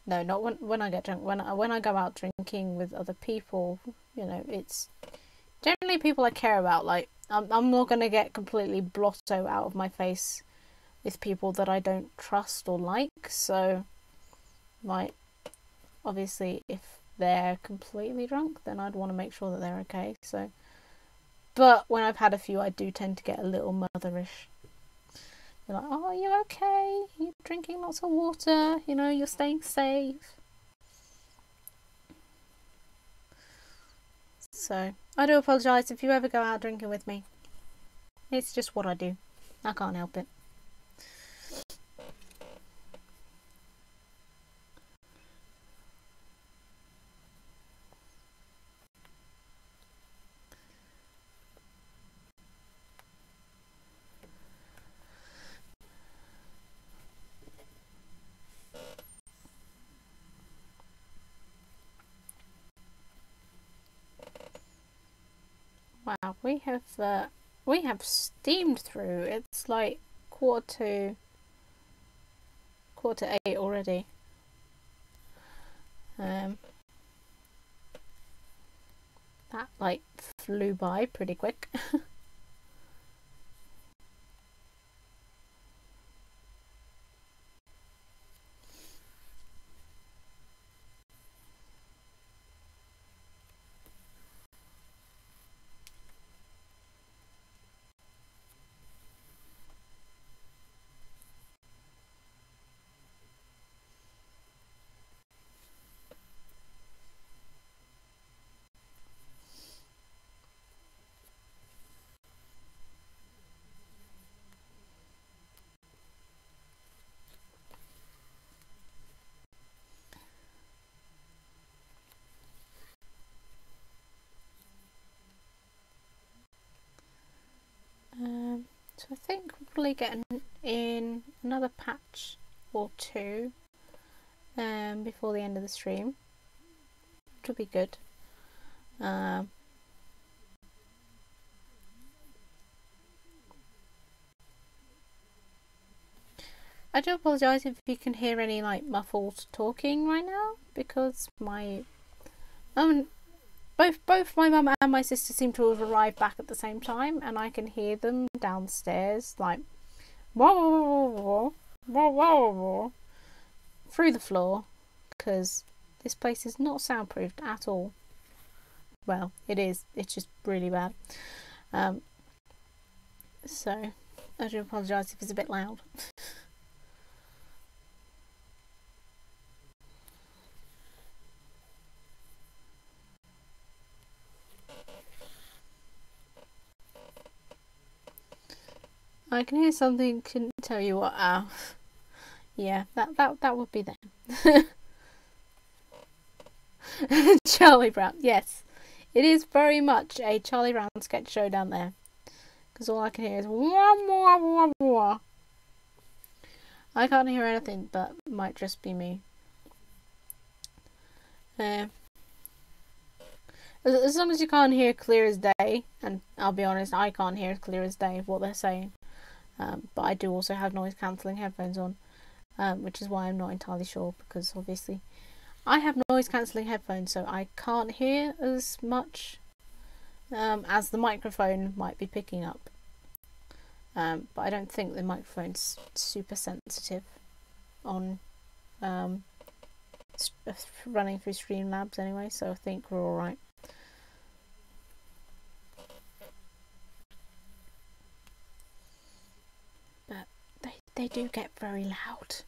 no, not when I get drunk. When I go out drinking with other people, you know, it's generally people I care about. Like I'm not gonna get completely blotto out of my face with people that I don't trust or like. So, like, obviously, if they're completely drunk, then I'd want to make sure that they're okay. So. But when I've had a few, I do tend to get a little motherish. They're like, oh, are you okay? You're drinking lots of water, you know, you're staying safe. So, I do apologise if you ever go out drinking with me. It's just what I do. I can't help it. Wow, we have steamed through. It's like quarter to 8 already. That like flew by pretty quick. So I think we'll probably get in another patch or two before the end of the stream, which will be good. I do apologise if you can hear any like muffled talking right now, because my both my mum and my sister seem to have arrived back at the same time, and I can hear them downstairs like through the floor, because this place is not soundproofed at all. Well, it is. It's just really bad. So I do apologise if it's a bit loud. I can hear something, couldn't tell you what. Yeah, that would be them. Charlie Brown, yes. It is very much a Charlie Brown sketch show down there. Because all I can hear is wah, wah, wah, wah. I can't hear anything, but it might just be me. As long as you can't hear clear as day, and I'll be honest, I can't hear clear as day of what they're saying. But I do also have noise cancelling headphones on, which is why I'm not entirely sure, because obviously I have noise cancelling headphones, so I can't hear as much as the microphone might be picking up. But I don't think the microphone's super sensitive on running through Streamlabs anyway, so I think we're alright. But they do get very loud.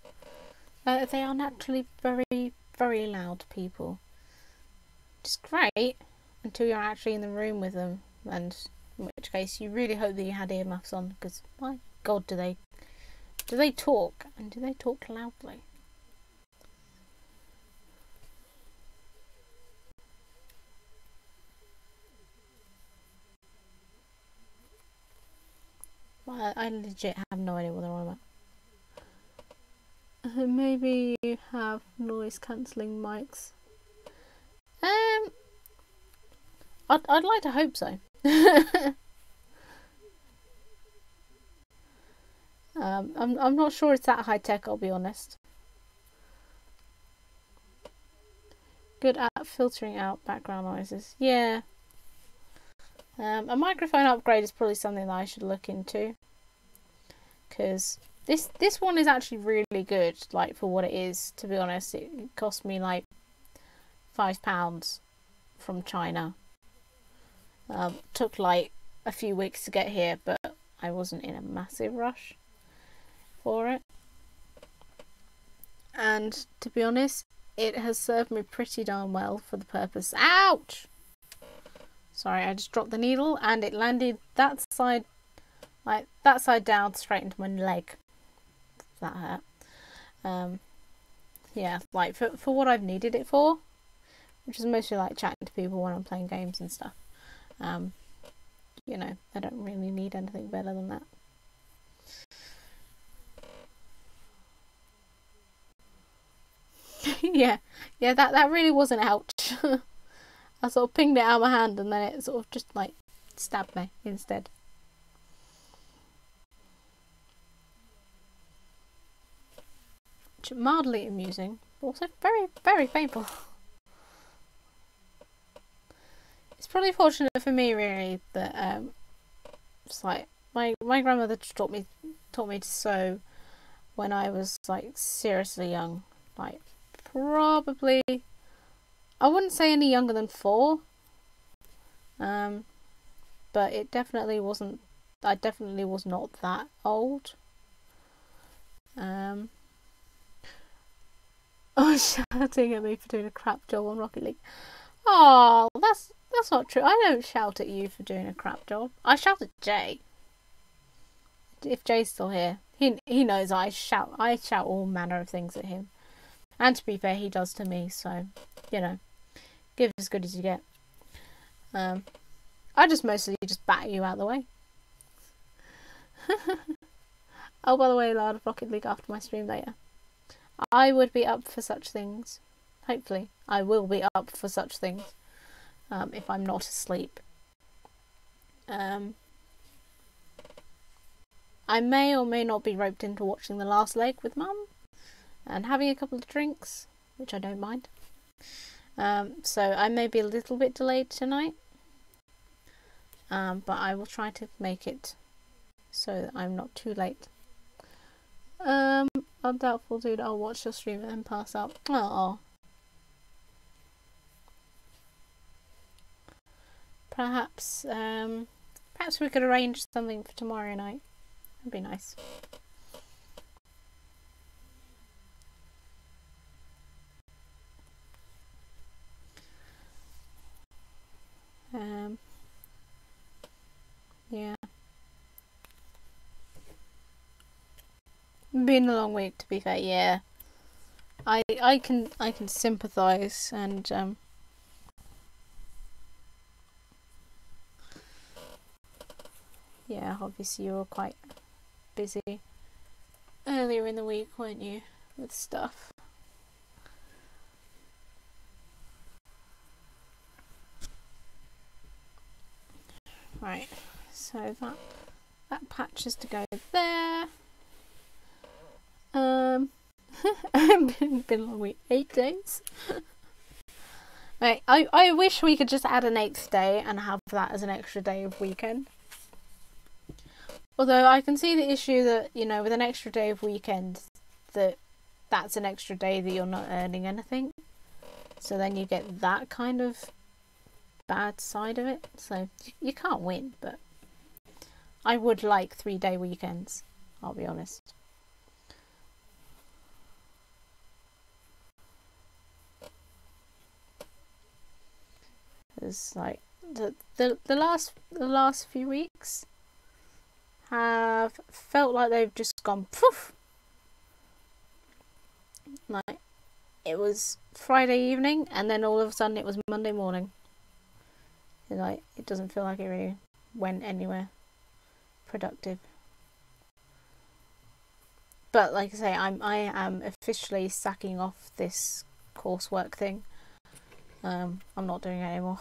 They are naturally very, very loud people. Which is great until you're actually in the room with them, and in which case you really hope that you had earmuffs on, because my god, do they talk, and do they talk loudly? Well, I legit have no idea what they're on about. Maybe you have noise cancelling mics. I'd like to hope so. I'm not sure it's that high tech, I'll be honest. Good at filtering out background noises. Yeah. A microphone upgrade is probably something that I should look into, because this one is actually really good, like, for what it is. To be honest, it cost me like £5 from China. Took like a few weeks to get here, but I wasn't in a massive rush for it. And to be honest, it has served me pretty darn well for the purpose. Ouch! Sorry, I just dropped the needle and it landed that side, like that side down, straight into my leg. That hurt. Yeah, like for what I've needed it for, which is mostly like chatting to people when I'm playing games and stuff. You know, I don't really need anything better than that. yeah, that really was an ouch. I sort of pinged it out of my hand and then it sort of just like stabbed me instead. Mildly amusing, but also very, very painful. It's probably fortunate for me, really, that it's like my grandmother taught me to sew when I was like seriously young, like probably, I wouldn't say any younger than 4, but it definitely wasn't. I definitely was not that old. Oh, shouting at me for doing a crap job on Rocket League. Oh, that's not true. I don't shout at you for doing a crap job. I shout at Jay. If Jay's still here, he knows I shout all manner of things at him. And to be fair, he does to me, so, you know, give as good as you get. I just mostly just bat you out of the way. Oh, by the way, I'll have Rocket League after my stream later. I would be up for such things. Hopefully, I will be up for such things. If I'm not asleep. I may or may not be roped into watching The Last Leg with Mum and having a couple of drinks, which I don't mind. So I may be a little bit delayed tonight, but I will try to make it so that I'm not too late. Undoubtful dude, I'll watch your stream and then pass out. Oh. Perhaps we could arrange something for tomorrow night. That'd be nice. Yeah. Been a long week, to be fair. Yeah, I can sympathise, and yeah, obviously you were quite busy earlier in the week, weren't you, with stuff? Right, so that patch is to go there. Been a long week. 8 days. Right, I wish we could just add an 8th day and have that as an extra day of weekend. Although I can see the issue that, you know, with an extra day of weekend, that's an extra day that you're not earning anything. So then you get that kind of bad side of it. So you can't win, but I would like 3-day weekends, I'll be honest. It's like the last few weeks have felt like they've just gone poof. Like, it was Friday evening and then all of a sudden it was Monday morning. Like, it doesn't feel like it really went anywhere productive. But like I say, I am officially sacking off this coursework thing. I'm not doing it anymore.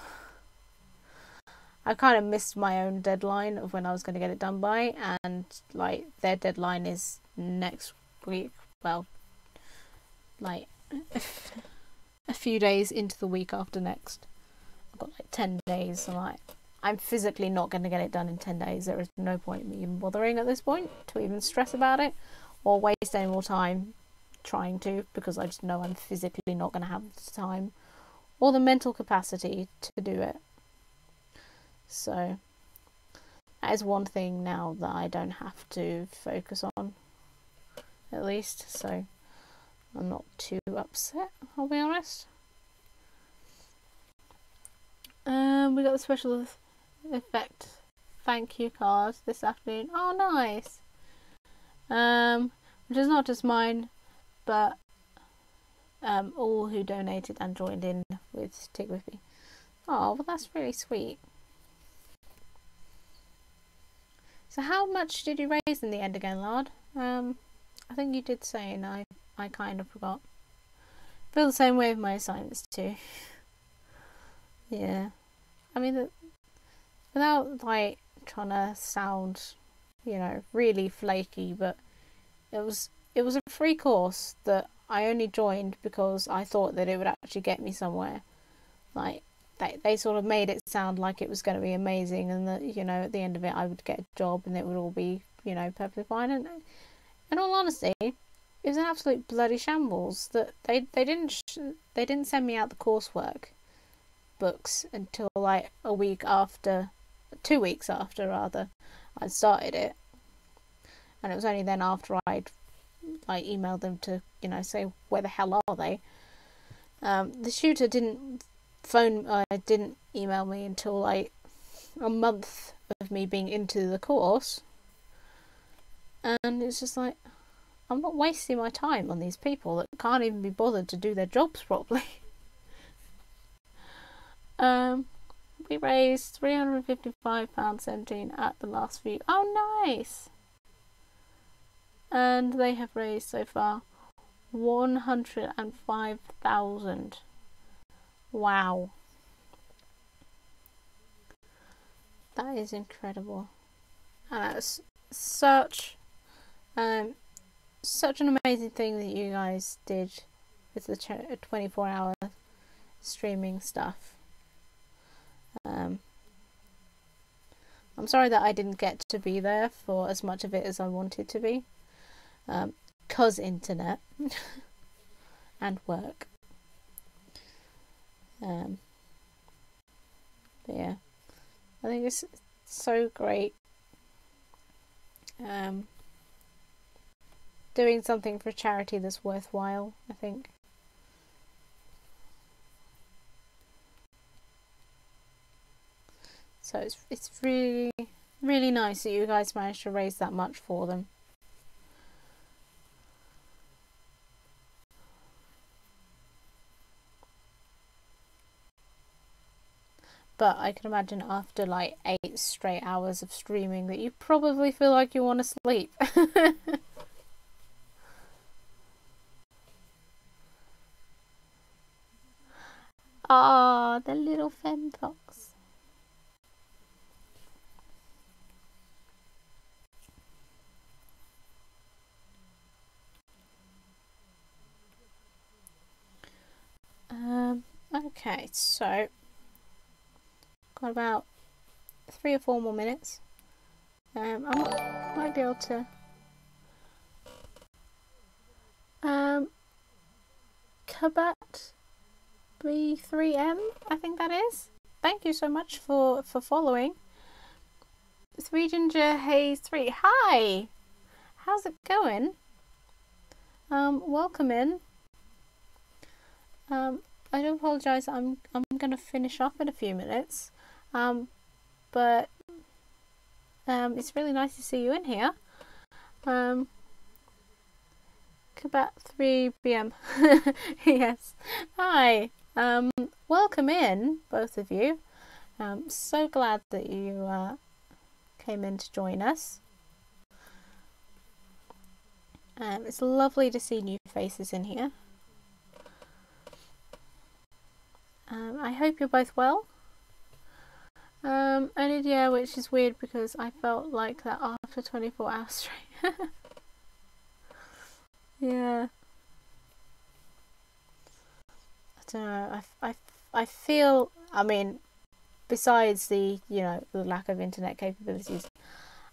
I kind of missed my own deadline of when I was going to get it done by, and like their deadline is next week. Well, like a few days into the week after next. I've got like 10 days, and I'm physically not going to get it done in 10 days. There is no point in me even bothering at this point to even stress about it or waste any more time trying to, because I just know I'm physically not going to have the time or the mental capacity to do it. So that is one thing now that I don't have to focus on, at least, so I'm not too upset, I'll be honest. We got the special effect thank you cards this afternoon. Oh, nice. Which is not just mine, but all who donated and joined in with Tig With Me. Oh, well, that's really sweet. So how much did you raise in the end again, Lard? I think you did say, and I kind of forgot. Feel the same way with my assignments too. Yeah. I mean, without like trying to sound, you know, really flaky, but it was a free course that I only joined because I thought that it would actually get me somewhere. Like, they sort of made it sound like it was going to be amazing, and that, you know, at the end of it I would get a job and it would all be, you know, perfectly fine. And in all honesty, it was an absolute bloody shambles. That they didn't send me out the coursework books until like 2 weeks after rather I'd started it, and it was only then after I'd like emailed them to, you know, say where the hell are they. The tutor didn't email me until like a month of me being into the course, and it's just like, I'm not wasting my time on these people that can't even be bothered to do their jobs properly. We raised £355.17 at the last few. Oh, nice! And they have raised so far 105,000. Wow. That is incredible. And that's such an amazing thing that you guys did with the 24-hour streaming stuff. I'm sorry that I didn't get to be there for as much of it as I wanted to be, 'cause internet and work. But yeah, I think it's so great doing something for charity that's worthwhile, I think. So it's really, really nice that you guys managed to raise that much for them. but I can imagine after like 8 straight hours of streaming that you probably feel like you want to sleep. Ah, the little femfox. Okay, so got about 3 or 4 more minutes. I might be able to Kabat B3M, I think that is. Thank you so much for following. 3 Ginger Haze 3. Hi! How's it going? Welcome in. I do apologise, I'm gonna finish up in a few minutes. But it's really nice to see you in here. Kabat 3BM. Yes. Hi. Welcome in, both of you. So glad that you came in to join us. It's lovely to see new faces in here. I hope you're both well. I did, yeah, which is weird because I felt like that after 24 hours straight. Yeah. I don't know. I feel. I mean, besides the the lack of internet capabilities,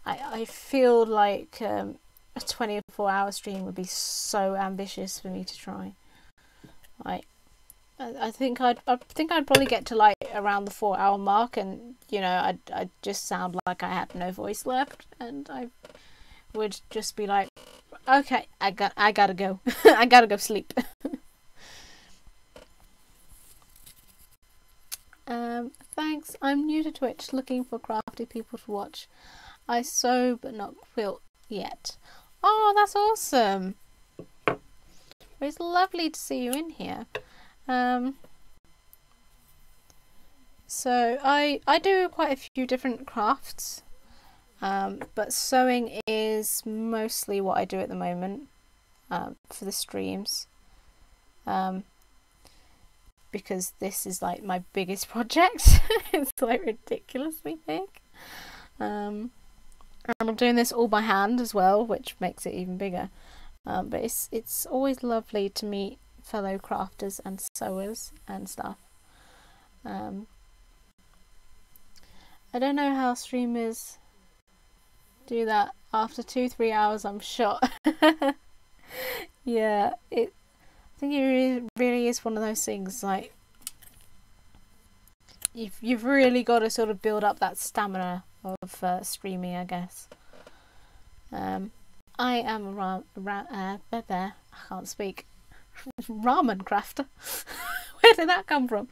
I feel like a 24-hour stream would be so ambitious for me to try. Like, I think I'd probably get to like around the 4-hour mark, and I'd just sound like I had no voice left, and I would just be like, okay, I gotta go. I gotta go sleep. Thanks. I'm new to Twitch, looking for crafty people to watch. I sew but not quilt yet. Oh, that's awesome. It's lovely to see you in here. So I do quite a few different crafts, but sewing is mostly what I do at the moment for the streams, because this is like my biggest project. It's like ridiculously big, and I'm doing this all by hand as well, which makes it even bigger. But it's always lovely to meet fellow crafters and sewers and stuff. I don't know how streamers do that after 2-3 hours. I'm shot. Yeah, I think it really is one of those things, like you've really got to sort of build up that stamina of streaming, I guess. I am I can't speak. Ramen crafter. Where did that come from?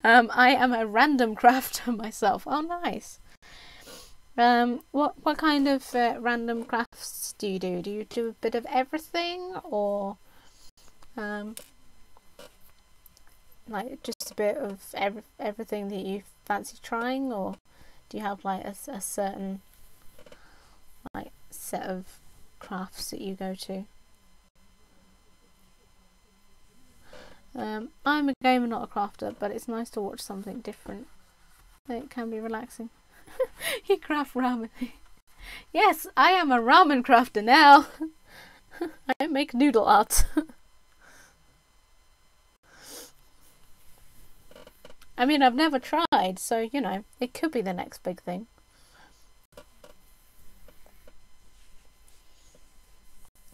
I am a random crafter myself. Oh, nice. What kind of random crafts do you do? Do you do a bit of everything, or like just a bit of everything that you fancy trying, or do you have like a certain like set of crafts that you go to? I'm a gamer, not a crafter, but it's nice to watch something different. It can be relaxing. You craft ramen. Yes, I am a ramen crafter now. I make noodle art. I mean, I've never tried, so it could be the next big thing.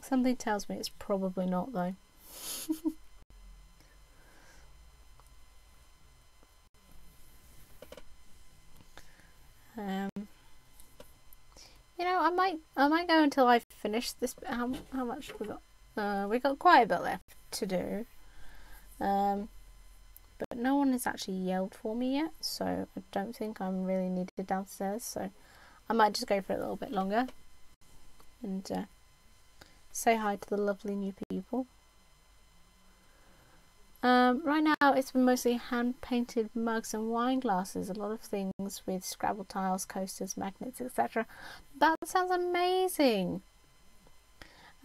Something tells me it's probably not, though. I might go until I finish this. How much we got? We got quite a bit left to do. But no one has actually yelled for me yet, so I don't think I'm really needed downstairs. So I might just go for a little bit longer and say hi to the lovely new people. Right now it's been mostly hand painted mugs and wine glasses, a lot of things with Scrabble tiles, coasters, magnets, etc. That sounds amazing.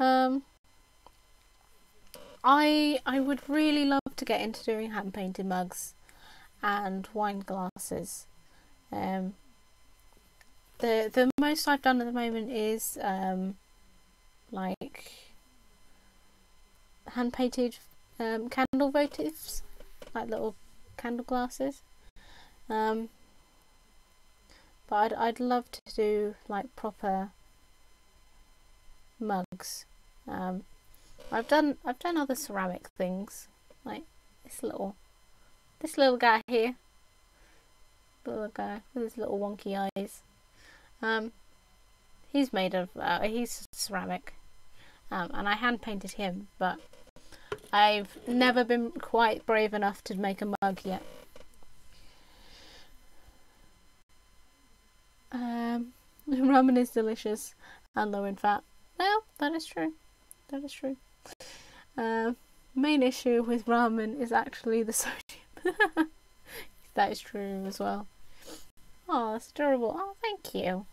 I would really love to get into doing hand painted mugs and wine glasses. The most I've done at the moment is like hand painted candle votives, like little candle glasses. But I'd love to do like proper mugs. I've done other ceramic things, like this little guy here, the little guy with his little wonky eyes. He's made of he's ceramic, and I hand painted him, but I've never been quite brave enough to make a mug yet. Ramen is delicious and low in fat. Well, that is true. That is true. Main issue with ramen is actually the sodium. That is true as well. Oh, that's adorable. Oh, thank you.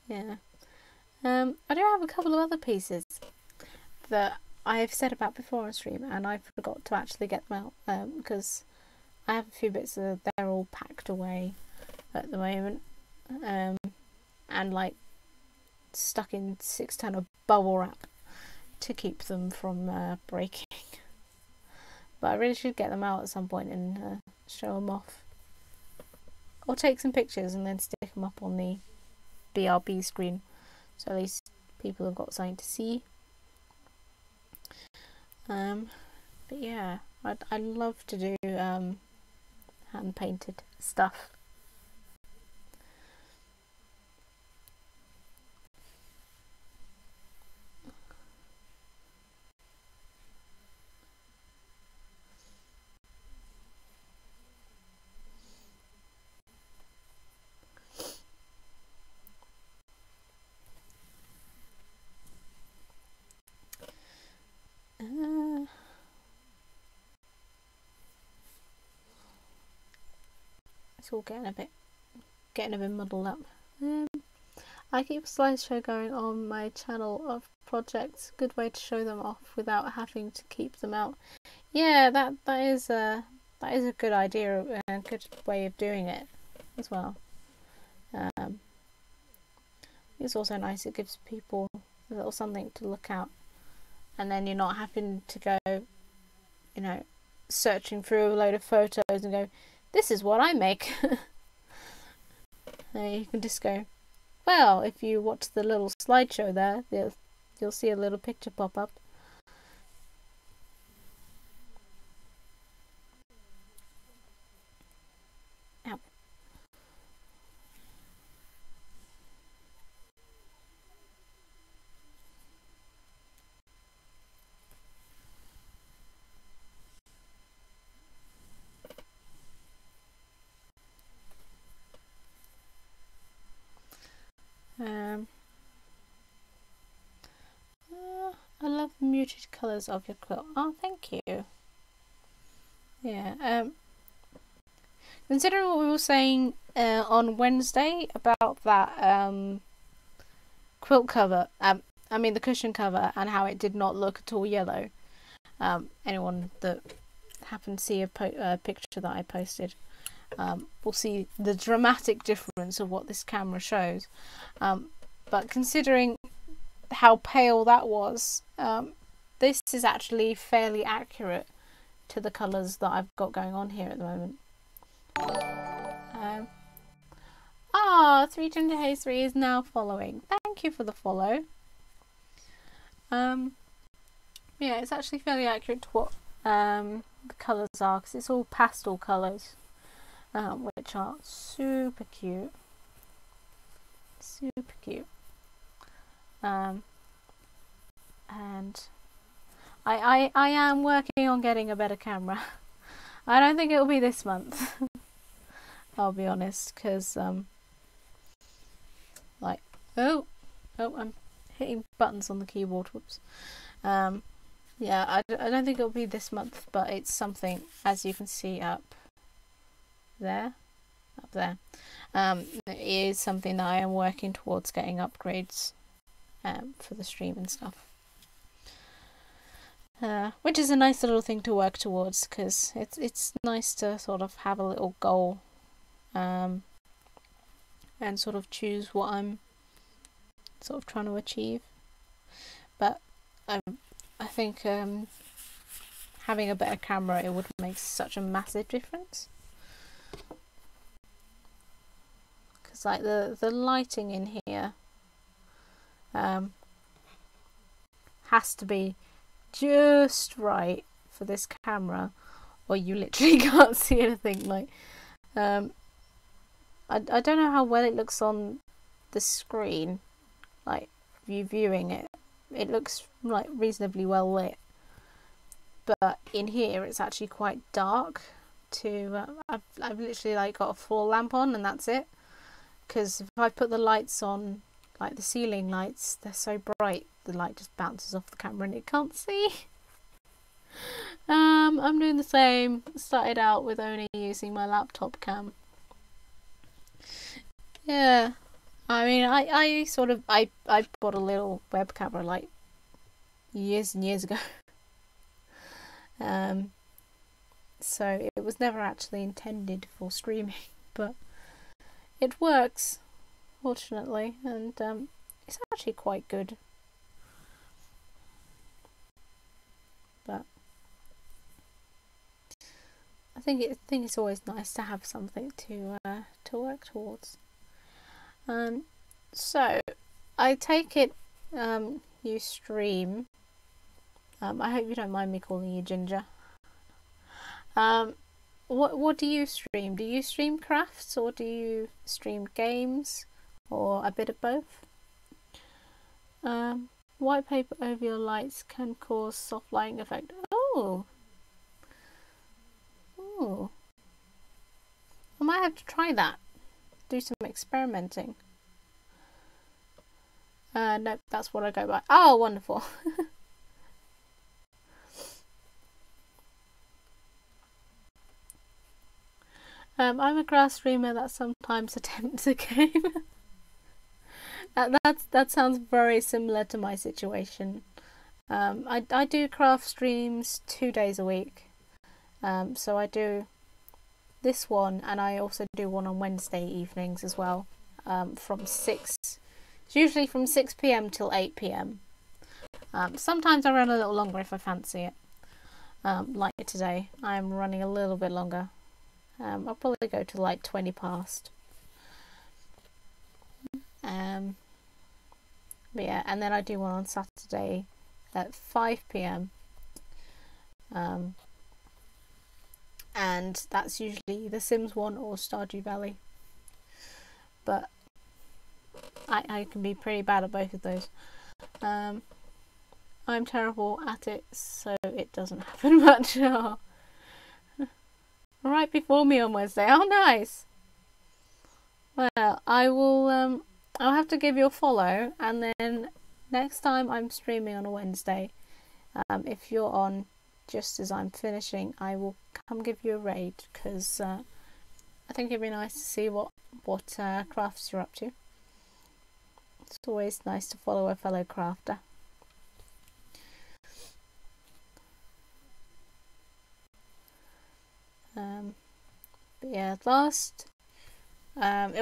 Yeah. I do have a couple of other pieces that I've said about before on stream, and I forgot to actually get them out because I have a few bits that they're all packed away at the moment, and like stuck in 6-ton of bubble wrap to keep them from breaking. But I really should get them out at some point and show them off, or take some pictures and then stick them up on the BRB screen, so at least people have got something to see. But yeah, I'd love to do hand painted stuff. It's all getting a bit muddled up. I keep a slideshow going on my channel of projects. Good way to show them off without having to keep them out. Yeah, that is a good idea, a good way of doing it as well. It's also nice. It gives people a little something to look at, and then you're not having to go, you know, searching through a load of photos and go, this is what I make. You can just go, well, if you watch the little slideshow there, you'll see a little picture pop up. Ow. I love the muted colours of your quilt. Oh, thank you. Yeah. Considering what we were saying on Wednesday about that quilt cover, I mean the cushion cover, and how it did not look at all yellow. Anyone that happened to see a picture that I posted will see the dramatic difference of what this camera shows. But considering how pale that was, this is actually fairly accurate to the colours that I've got going on here at the moment. 3 Ginger Haze 3 is now following. Thank you for the follow. Yeah, it's actually fairly accurate to what the colours are, because it's all pastel colours, which are super cute. Super cute. And I am working on getting a better camera. I don't think it'll be this month. I'll be honest, because like I'm hitting buttons on the keyboard. Whoops. Yeah, I don't think it'll be this month, but it's something, as you can see up there. It is something that I am working towards getting upgrades for the stream and stuff. Which is a nice little thing to work towards, because it's nice to sort of have a little goal and sort of choose what I'm sort of trying to achieve. But I think having a better camera, it would make such a massive difference. Because like the lighting in here has to be just right for this camera, or you literally can't see anything. Like I don't know how well it looks on the screen, like you viewing it. It looks like reasonably well lit, but in here it's actually quite dark. I've literally like got a floor lamp on and that's it, because if I put the lights on, like the ceiling lights, they're so bright the light just bounces off the camera and it can't see. I'm doing the same. Started out with only using my laptop cam. Yeah, I mean, I bought a little web camera like years and years ago. So it was never actually intended for streaming, but it works, fortunately, and it's actually quite good. But I think it's always nice to have something to work towards. So I take it you stream. I hope you don't mind me calling you Ginger. What do you stream? Do you stream crafts, or do you stream games, or a bit of both? White paper over your lights can cause soft lighting effect. Oh, I might have to try that. Do some experimenting. Nope, that's what I go by. Oh, wonderful. I'm a grass streamer that sometimes attempts a game. That sounds very similar to my situation. I do craft streams 2 days a week. So I do this one, and I also do one on Wednesday evenings as well. From 6, it's usually from 6 PM till 8 PM. Sometimes I run a little longer if I fancy it. Like today, I'm running a little bit longer. I'll probably go to like 20 past. But yeah, and then I do one on Saturday at 5 PM. And that's usually The Sims 1 or Stardew Valley. But I can be pretty bad at both of those. I'm terrible at it, so it doesn't happen much. Right before me on Wednesday. Oh, nice. Well, I will. I'll have to give you a follow, and then next time I'm streaming on a Wednesday, if you're on just as I'm finishing, I will come give you a raid, because I think it'd be nice to see what crafts you're up to. It's always nice to follow a fellow crafter. But yeah, it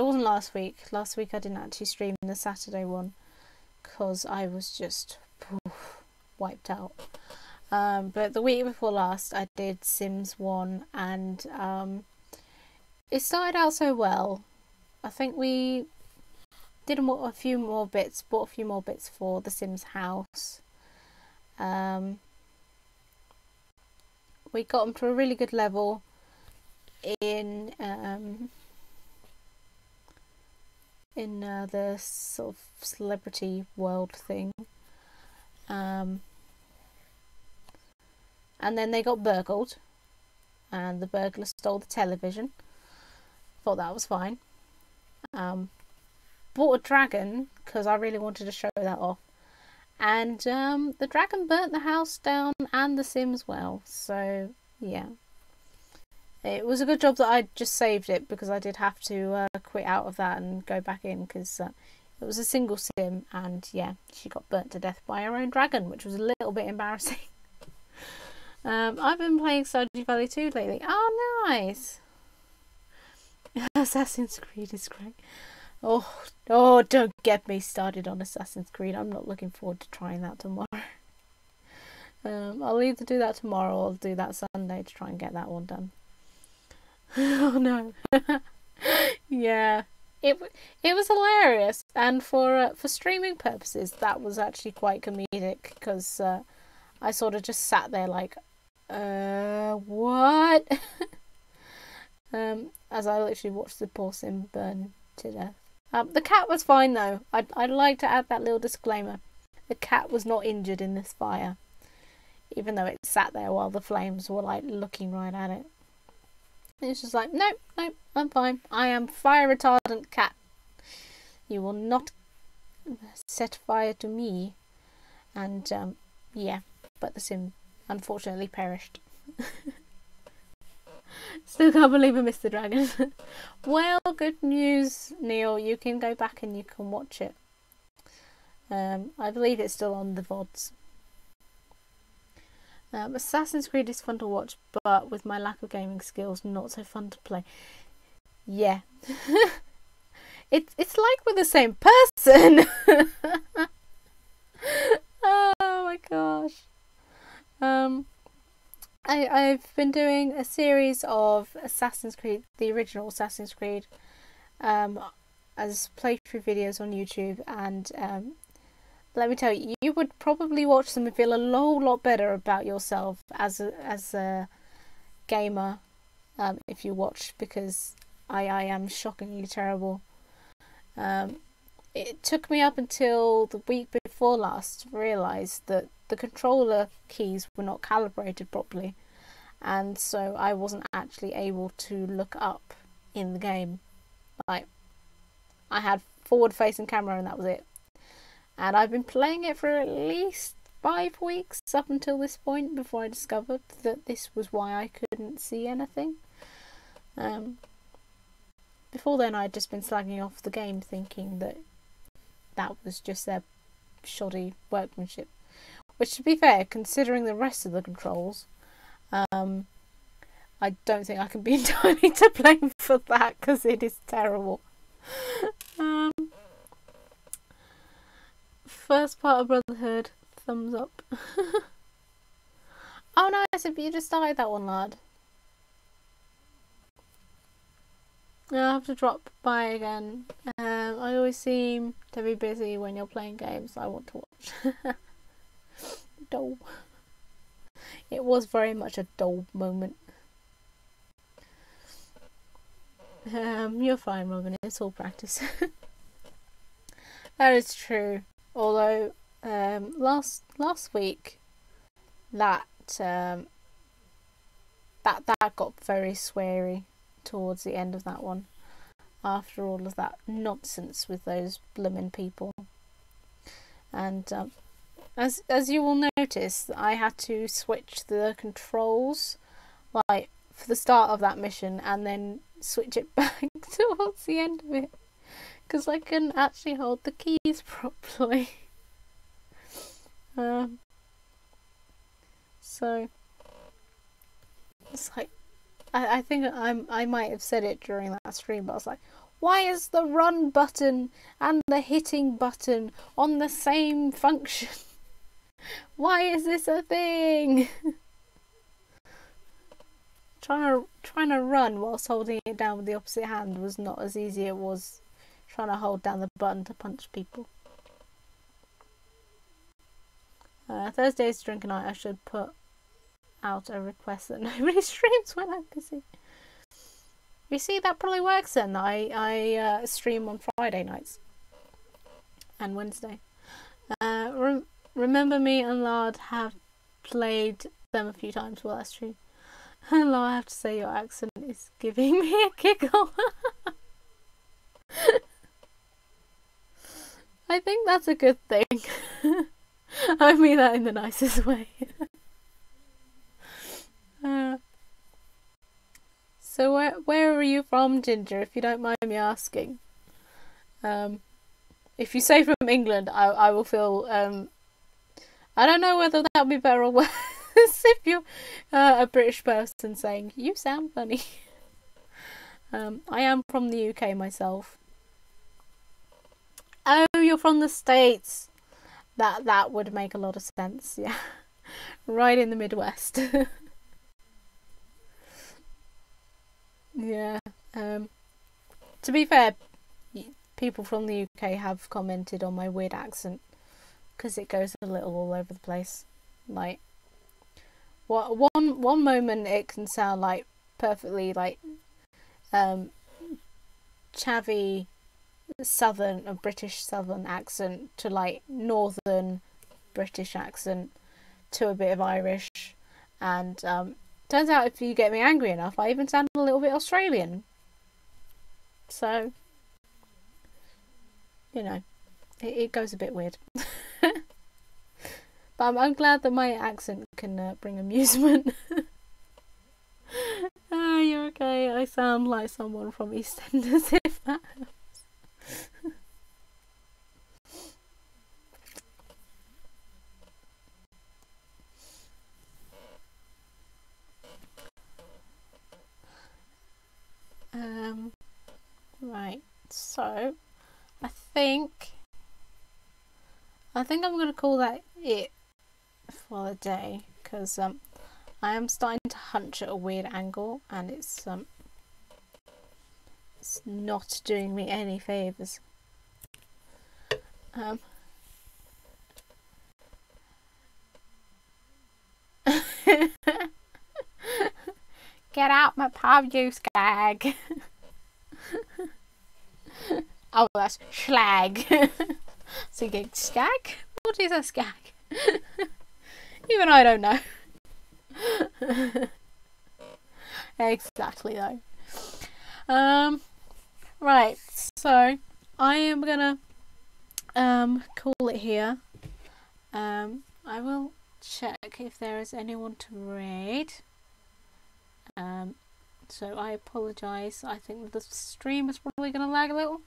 wasn't last week. Last week I didn't actually stream the Saturday one because I was just wiped out. But the week before last I did Sims 1, and it started out so well. I think we did bought a few more bits for the Sims house. We got them to a really good level in the sort of celebrity world thing, and then they got burgled, and the burglar stole the television. Thought that was fine. Bought a dragon because I really wanted to show that off, And the dragon burnt the house down and the sim as well. So yeah, it was a good job that I just saved it, because I did have to quit out of that and go back in, because it was a single sim, and yeah, she got burnt to death by her own dragon, which was a little bit embarrassing. I've been playing Stardew Valley 2 lately. Oh, nice! Assassin's Creed is great. Oh, don't get me started on Assassin's Creed. I'm not looking forward to trying that tomorrow. I'll either do that tomorrow or I'll do that Sunday to try and get that one done. Oh no. Yeah. It was hilarious, and for streaming purposes that was actually quite comedic, because I sort of just sat there like, what? As I literally watched the poor sim burn to death. The cat was fine though. I'd like to add that little disclaimer. The cat was not injured in this fire, even though it sat there while the flames were like looking right at it. It's just like, nope, I'm fine. I am fire retardant cat. You will not set fire to me. And yeah, but the sim unfortunately perished. Still can't believe I missed the dragon. Well, good news, Neil. You can go back and you can watch it. I believe it's still on the VODs. Assassin's Creed is fun to watch, but with my lack of gaming skills, not so fun to play. Yeah. It's like we're the same person. Oh my gosh. I've been doing a series of Assassin's Creed, the original Assassin's Creed, as playthrough videos on YouTube, and let me tell you, you would probably watch them and feel a whole lot better about yourself as a gamer if you watch, because I am shockingly terrible. It took me up until the week before last to realise that the controller keys were not calibrated properly, and so I wasn't actually able to look up in the game. Like, I had forward facing camera and that was it. And I've been playing it for at least 5 weeks up until this point, before I discovered that this was why I couldn't see anything. Before then I'd just been slagging off the game, thinking that was just their shoddy workmanship. Which, to be fair, considering the rest of the controls, I don't think I can be entirely to blame for that, because it is terrible. First part of Brotherhood, thumbs up. Oh nice, if you just started that one, lad. I'll have to drop by again. I always seem to be busy when you're playing games I want to watch. Dull. It was very much a dull moment. You're fine, Robin. It's all practice. That is true. Although last week that got very sweary towards the end of that one, after all of that nonsense with those bloomin' people. And as you will notice, I had to switch the controls like for the start of that mission and then switch it back towards the end of it, because I couldn't actually hold the keys properly. So it's like, I think I might have said it during that stream, but I was like, why is the run button and the hitting button on the same function? Why is this a thing? Trying to run whilst holding it down with the opposite hand was not as easy as it was trying to hold down the button to punch people. Thursday's drink night. I should put out a request that nobody streams when I'm busy. You see, that probably works then. I stream on Friday nights and Wednesday. Remember Me and Lard have played them a few times while I stream. Hello, I have to say your accent is giving me a giggle. I think that's a good thing. I mean that in the nicest way. So where are you from, Ginger, if you don't mind me asking? If you say from England, I will feel, I don't know whether that would be better or worse if you're a British person saying, you sound funny. I am from the UK myself. Oh, you're from the States. That would make a lot of sense, yeah. Right in the Midwest. Yeah. To be fair, people from the UK have commented on my weird accent because it goes a little all over the place. Like, one moment it can sound like perfectly like chavvy southern or British southern accent to like northern British accent to a bit of Irish, and turns out if you get me angry enough, I even sound a little bit Australian. So, you know, it goes a bit weird. But I'm glad that my accent can bring amusement. You're okay. I sound like someone from EastEnders, if that helps. Right, so I think I'm going to call that it for the day, because I am starting to hunch at a weird angle, and it's not doing me any favours. Get out my pub, you skag. Oh, that's schlag. So you get skag? What is a skag? Even I don't know. Exactly though. Right, so I am gonna call it here. I will check if there is anyone to raid. So I apologise. I think the stream is probably gonna lag a little.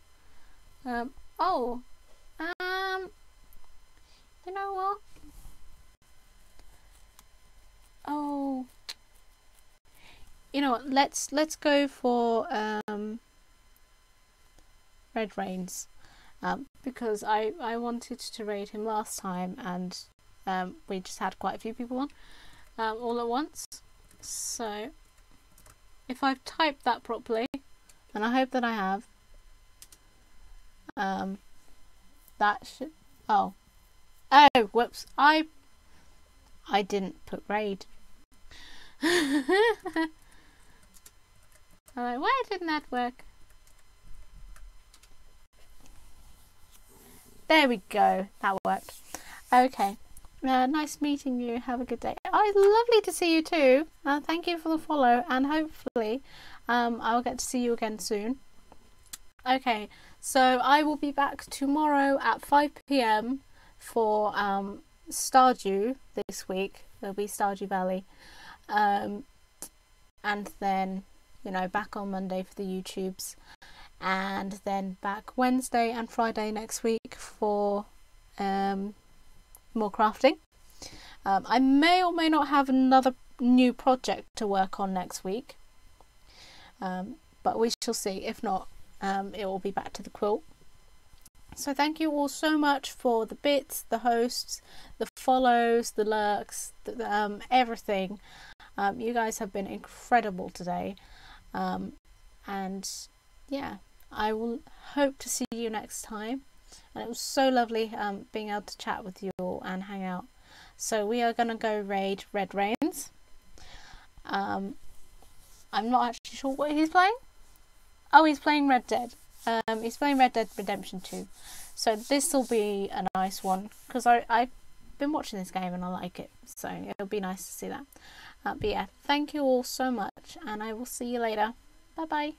You know what? Oh, you know what? Let's go for Red Rains, because I wanted to raid him last time, and we just had quite a few people on all at once. So if I've typed that properly, and I hope that I have, that should. Oh, whoops! I didn't put raid. I'm like, why didn't that work? There we go. That worked. Okay. Nice meeting you. Have a good day. Oh, it's lovely to see you too. Thank you for the follow, and hopefully I'll get to see you again soon. Okay, so I will be back tomorrow at 5 PM for Stardew this week. There'll be Stardew Valley. And then, you know, back on Monday for the YouTubes. And then back Wednesday and Friday next week for more crafting. I may or may not have another new project to work on next week, but we shall see. If not, it will be back to the quilt. So thank you all so much for the bits, the hosts, the follows, the lurks, everything. You guys have been incredible today, and yeah, I will hope to see you next time. And it was so lovely being able to chat with you all and hang out. So we are going to go raid Red Rains. I'm not actually sure what he's playing. Oh, he's playing Red Dead. He's playing Red Dead Redemption 2. So this will be a nice one, because I've been watching this game and I like it. So it'll be nice to see that. But yeah, thank you all so much, and I will see you later. Bye bye.